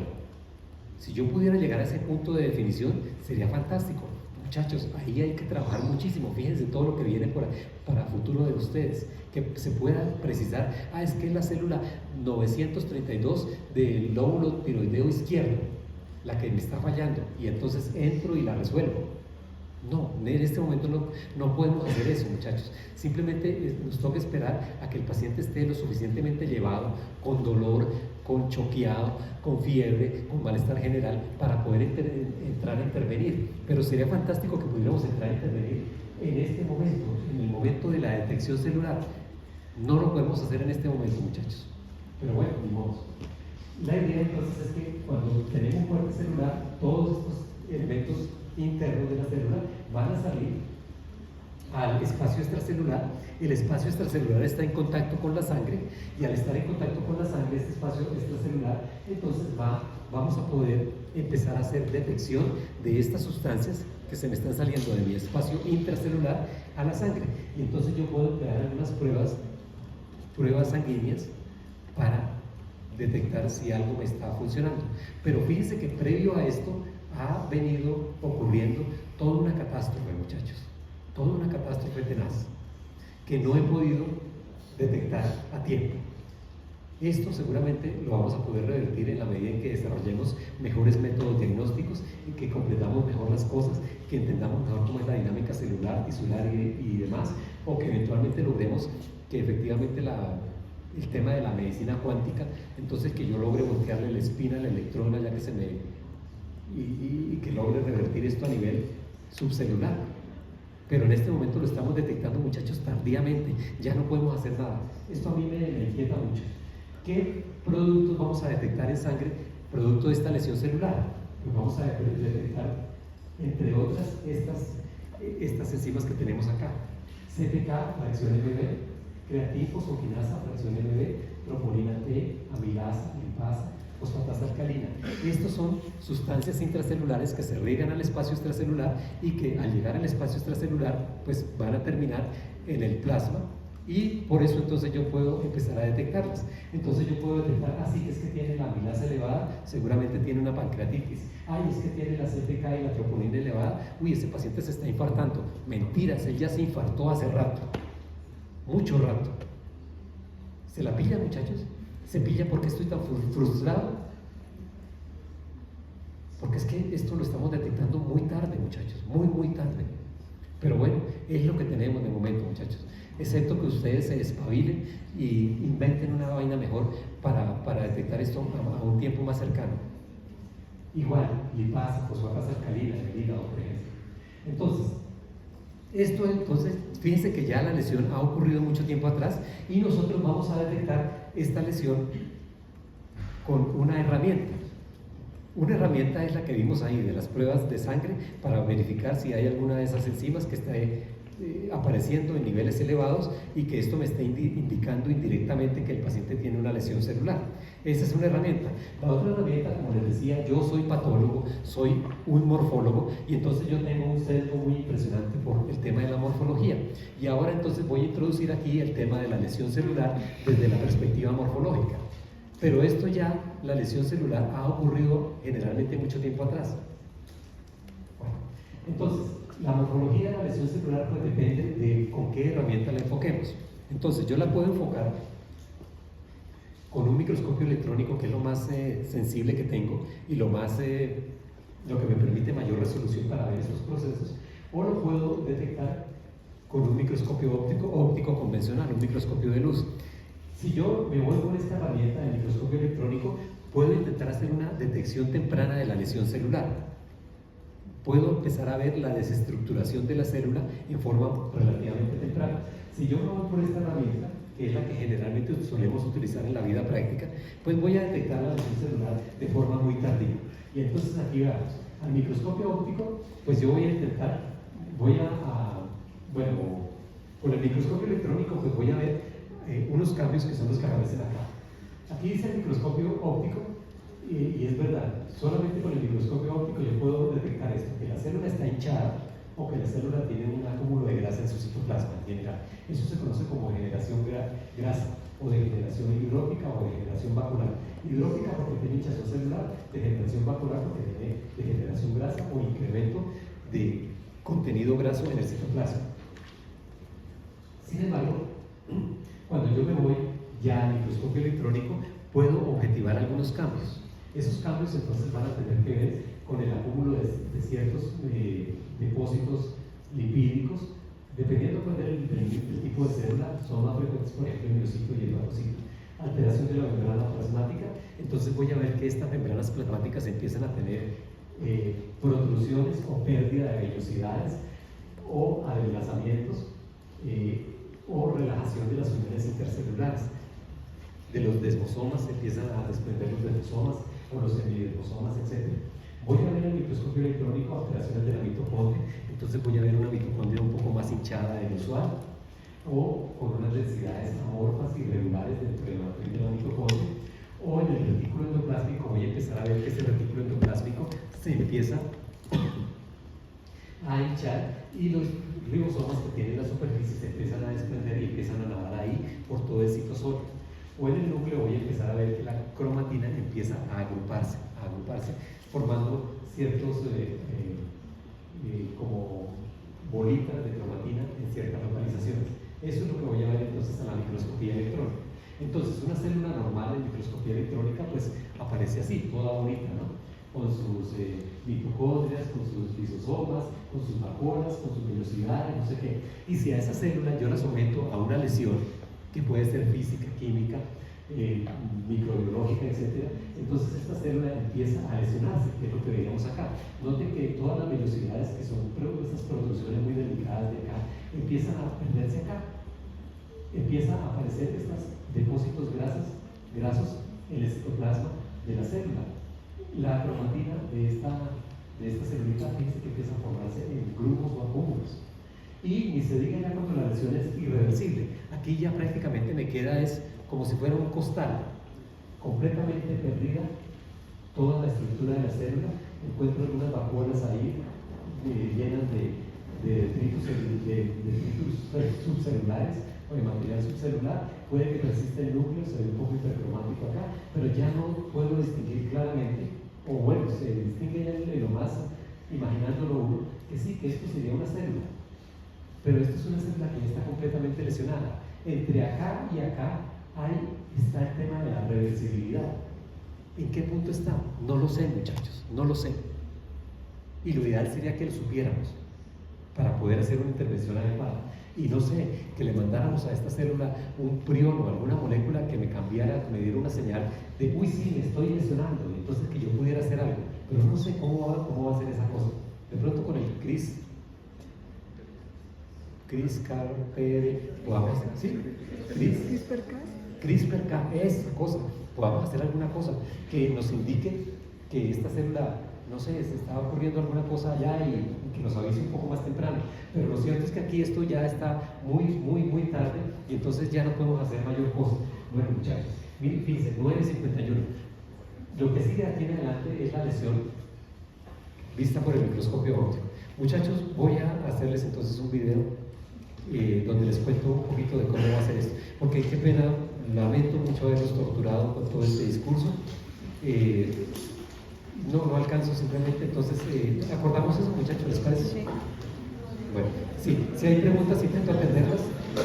Si yo pudiera llegar a ese punto de definición, sería fantástico. Muchachos, ahí hay que trabajar muchísimo. Fíjense todo lo que viene para futuro de ustedes, que se pueda precisar, es que es la célula 932 del lóbulo tiroideo izquierdo la que me está fallando, y entonces entro y la resuelvo. No, en este momento no podemos hacer eso, muchachos. Simplemente nos toca esperar a que el paciente esté lo suficientemente llevado, con dolor, con choqueado, con fiebre, con malestar general, para poder entrar a intervenir. Pero sería fantástico que pudiéramos entrar a intervenir en este momento, en el momento de la detección celular. No lo podemos hacer en este momento, muchachos. Pero bueno, ni modo. La idea entonces es que cuando tenemos un corte celular, todos estos elementos internos de la célula van a salir al espacio extracelular. El espacio extracelular está en contacto con la sangre, y al estar en contacto con la sangre, este espacio extracelular, entonces vamos a poder empezar a hacer detección de estas sustancias que se me están saliendo de mi espacio intracelular a la sangre. Y entonces yo puedo crear algunas pruebas sanguíneas para detectar si algo me está funcionando. Pero fíjense que previo a esto ha venido ocurriendo toda una catástrofe, muchachos, toda una catástrofe tenaz que no he podido detectar a tiempo. Esto seguramente lo vamos a poder revertir en la medida en que desarrollemos mejores métodos diagnósticos, y que completamos mejor las cosas, que entendamos mejor cómo es la dinámica celular, tisular y demás, o que eventualmente logremos que efectivamente el tema de la medicina cuántica, entonces que yo logre voltearle la espina al electrón ya que se me... Y que logre revertir esto a nivel subcelular. Pero en este momento lo estamos detectando, muchachos, tardíamente. Ya no podemos hacer nada. Esto a mí me inquieta mucho. ¿Qué productos vamos a detectar en sangre producto de esta lesión celular? Pues vamos a detectar, entre otras, estas enzimas que tenemos acá: CPK, fracción MB, creatina fosfoquinasa, fracción MB, troponina T, amilasa, lipasa, fosfatasa alcalina. Estos son sustancias intracelulares que se riegan al espacio extracelular, y que al llegar al espacio extracelular pues van a terminar en el plasma, y por eso entonces yo puedo empezar a detectarlas. Entonces yo puedo detectar, sí, es que tiene la amilasa elevada, seguramente tiene una pancreatitis. Es que tiene la CPK y la troponina elevada, ese paciente se está infartando. Mentiras, él ya se infartó hace rato, mucho rato. ¿Se la pilla, muchachos? ¿Se pilla porque estoy tan frustrado? Porque es que esto lo estamos detectando muy tarde, muchachos, muy tarde. Pero bueno, es lo que tenemos de momento, muchachos. Excepto que ustedes se despabilen y inventen una vaina mejor para detectar esto a un tiempo más cercano. Igual, lipasa, fosfatasa alcalina en el hígado, por ejemplo. Entonces, fíjense que ya la lesión ha ocurrido mucho tiempo atrás, y nosotros vamos a detectar esta lesión con una herramienta. Una herramienta es la que vimos ahí, de las pruebas de sangre, para verificar si hay alguna de esas enzimas que está apareciendo en niveles elevados, y que esto me esté indicando indirectamente que el paciente tiene una lesión celular. Esa es una herramienta. La otra herramienta, como les decía, yo soy patólogo, soy un morfólogo, y entonces yo tengo un sesgo muy impresionante por el tema de la morfología. Y ahora entonces voy a introducir aquí el tema de la lesión celular desde la perspectiva morfológica. Pero esto ya, la lesión celular, ha ocurrido generalmente mucho tiempo atrás. Bueno, entonces, la morfología de la lesión celular pues depende de con qué herramienta la enfoquemos. Entonces, yo la puedo enfocar con un microscopio electrónico, que es lo más sensible que tengo, y lo que me permite mayor resolución para ver esos procesos, o lo puedo detectar con un microscopio óptico convencional, un microscopio de luz. Si yo me voy con esta herramienta de microscopio electrónico, puedo intentar hacer una detección temprana de la lesión celular. Puedo empezar a ver la desestructuración de la célula en forma relativamente temprana. Si yo me voy por esta herramienta, que es la que generalmente solemos utilizar en la vida práctica, pues voy a detectar la lesión celular de forma muy tardía. Y entonces aquí veamos, al microscopio óptico, pues yo voy a intentar, bueno, con el microscopio electrónico, pues voy a ver unos cambios que son los que aparecen acá. Aquí dice el microscopio óptico, y es verdad, solamente con el microscopio óptico yo puedo detectar esto, que la célula está hinchada o que la célula tiene un acúmulo de grasa en su citoplasma en general. Eso se conoce como degeneración grasa, o degeneración hidrópica o degeneración vascular. Hidrópica porque tiene hinchazón celular, degeneración vascular porque tiene degeneración grasa o incremento de contenido graso en el citoplasma. Sin embargo, cuando yo me voy ya al microscopio electrónico, puedo objetivar algunos cambios. Esos cambios entonces van a tener que ver con el acúmulo de ciertos depósitos lipídicos, dependiendo pues, del tipo de célula, son más frecuentes, por ejemplo, el miocito y el leucocito. Alteración de la membrana plasmática, entonces voy a ver que estas membranas plasmáticas empiezan a tener protrusiones o pérdida de vellosidades o adelgazamientos o relajación de las uniones intercelulares. De los desmosomas se empiezan a desprender los desmosomas o los semidesmosomas, etc. Voy a ver en el microscopio electrónico alteraciones de la mitocondria, entonces voy a ver una mitocondria un poco más hinchada del usual o con unas densidades amorfas irregulares dentro de la matriz de la mitocondria, o en el retículo endoplásmico voy a empezar a ver que ese retículo endoplásmico se empieza a hinchar y los ribosomas que tienen la superficie se empiezan a desprender y empiezan a nadar ahí por todo el citosol. O en el núcleo voy a empezar a ver que la cromatina empieza a agruparse, formando ciertos como bolitas de cromatina en ciertas localizaciones. Eso es lo que voy a ver entonces a la microscopía electrónica. Entonces, una célula normal en microscopía electrónica pues aparece así, toda bonita, ¿no? Con sus mitocondrias, con sus lisosomas, con sus vacuolas, con sus vellosidades, no sé qué. Y si a esa célula yo la someto a una lesión, que puede ser física, química, microbiológica, etc., entonces esta célula empieza a lesionarse, que es lo que veíamos acá. Noten que todas las vellosidades, que son estas protrusiones muy delicadas de acá, empiezan a perderse acá. Empiezan a aparecer estos depósitos grasos en el citoplasma de la célula. La cromatina de esta celulita, fíjense que empieza a formarse en grupos o acúmulos. Y ni se diga ya cuando la lesión es irreversible. Aquí ya prácticamente me queda es como si fuera un costal, completamente perdida toda la estructura de la célula. Encuentro algunas vacuolas ahí llenas de detritus subcelulares o de material subcelular. Puede que persista el núcleo, se ve un poco hipercromático acá, pero ya no puedo distinguir claramente, o bueno, se distingue ya en lo más, imaginándolo uno, que sí, que esto sería una célula. Pero esto es una célula que ya está completamente lesionada. Entre acá y acá está el tema de la reversibilidad. ¿En qué punto está? No lo sé, muchachos, no lo sé. Y lo ideal sería que lo supiéramos para poder hacer una intervención adecuada. Y no sé, que le mandáramos a esta célula un prión o alguna molécula que me cambiara, que me diera una señal de, uy, sí, me estoy lesionando, y entonces que yo pudiera hacer algo. Pero no sé cómo va a ser esa cosa. De pronto con el CRISPR, podamos hacer, ¿sí? CRISPR-Cas, esa cosa, podamos hacer alguna cosa que nos indique que esta célula, no sé, se está ocurriendo alguna cosa allá y que nos avise un poco más temprano. Pero lo cierto es que aquí esto ya está muy tarde y entonces ya no podemos hacer mayor cosa. Bueno, muchachos, miren, fíjense, 9:51. Lo que sigue aquí en adelante es la lesión vista por el microscopio óptico. Muchachos, voy a hacerles entonces un video donde les cuento un poquito de cómo va a ser esto, porque qué pena, lamento mucho haberlos torturado con todo este discurso. No alcanzo, simplemente, entonces, acordamos eso, muchachos, ¿les parece? Sí. Bueno, sí, si hay preguntas intento atenderlas.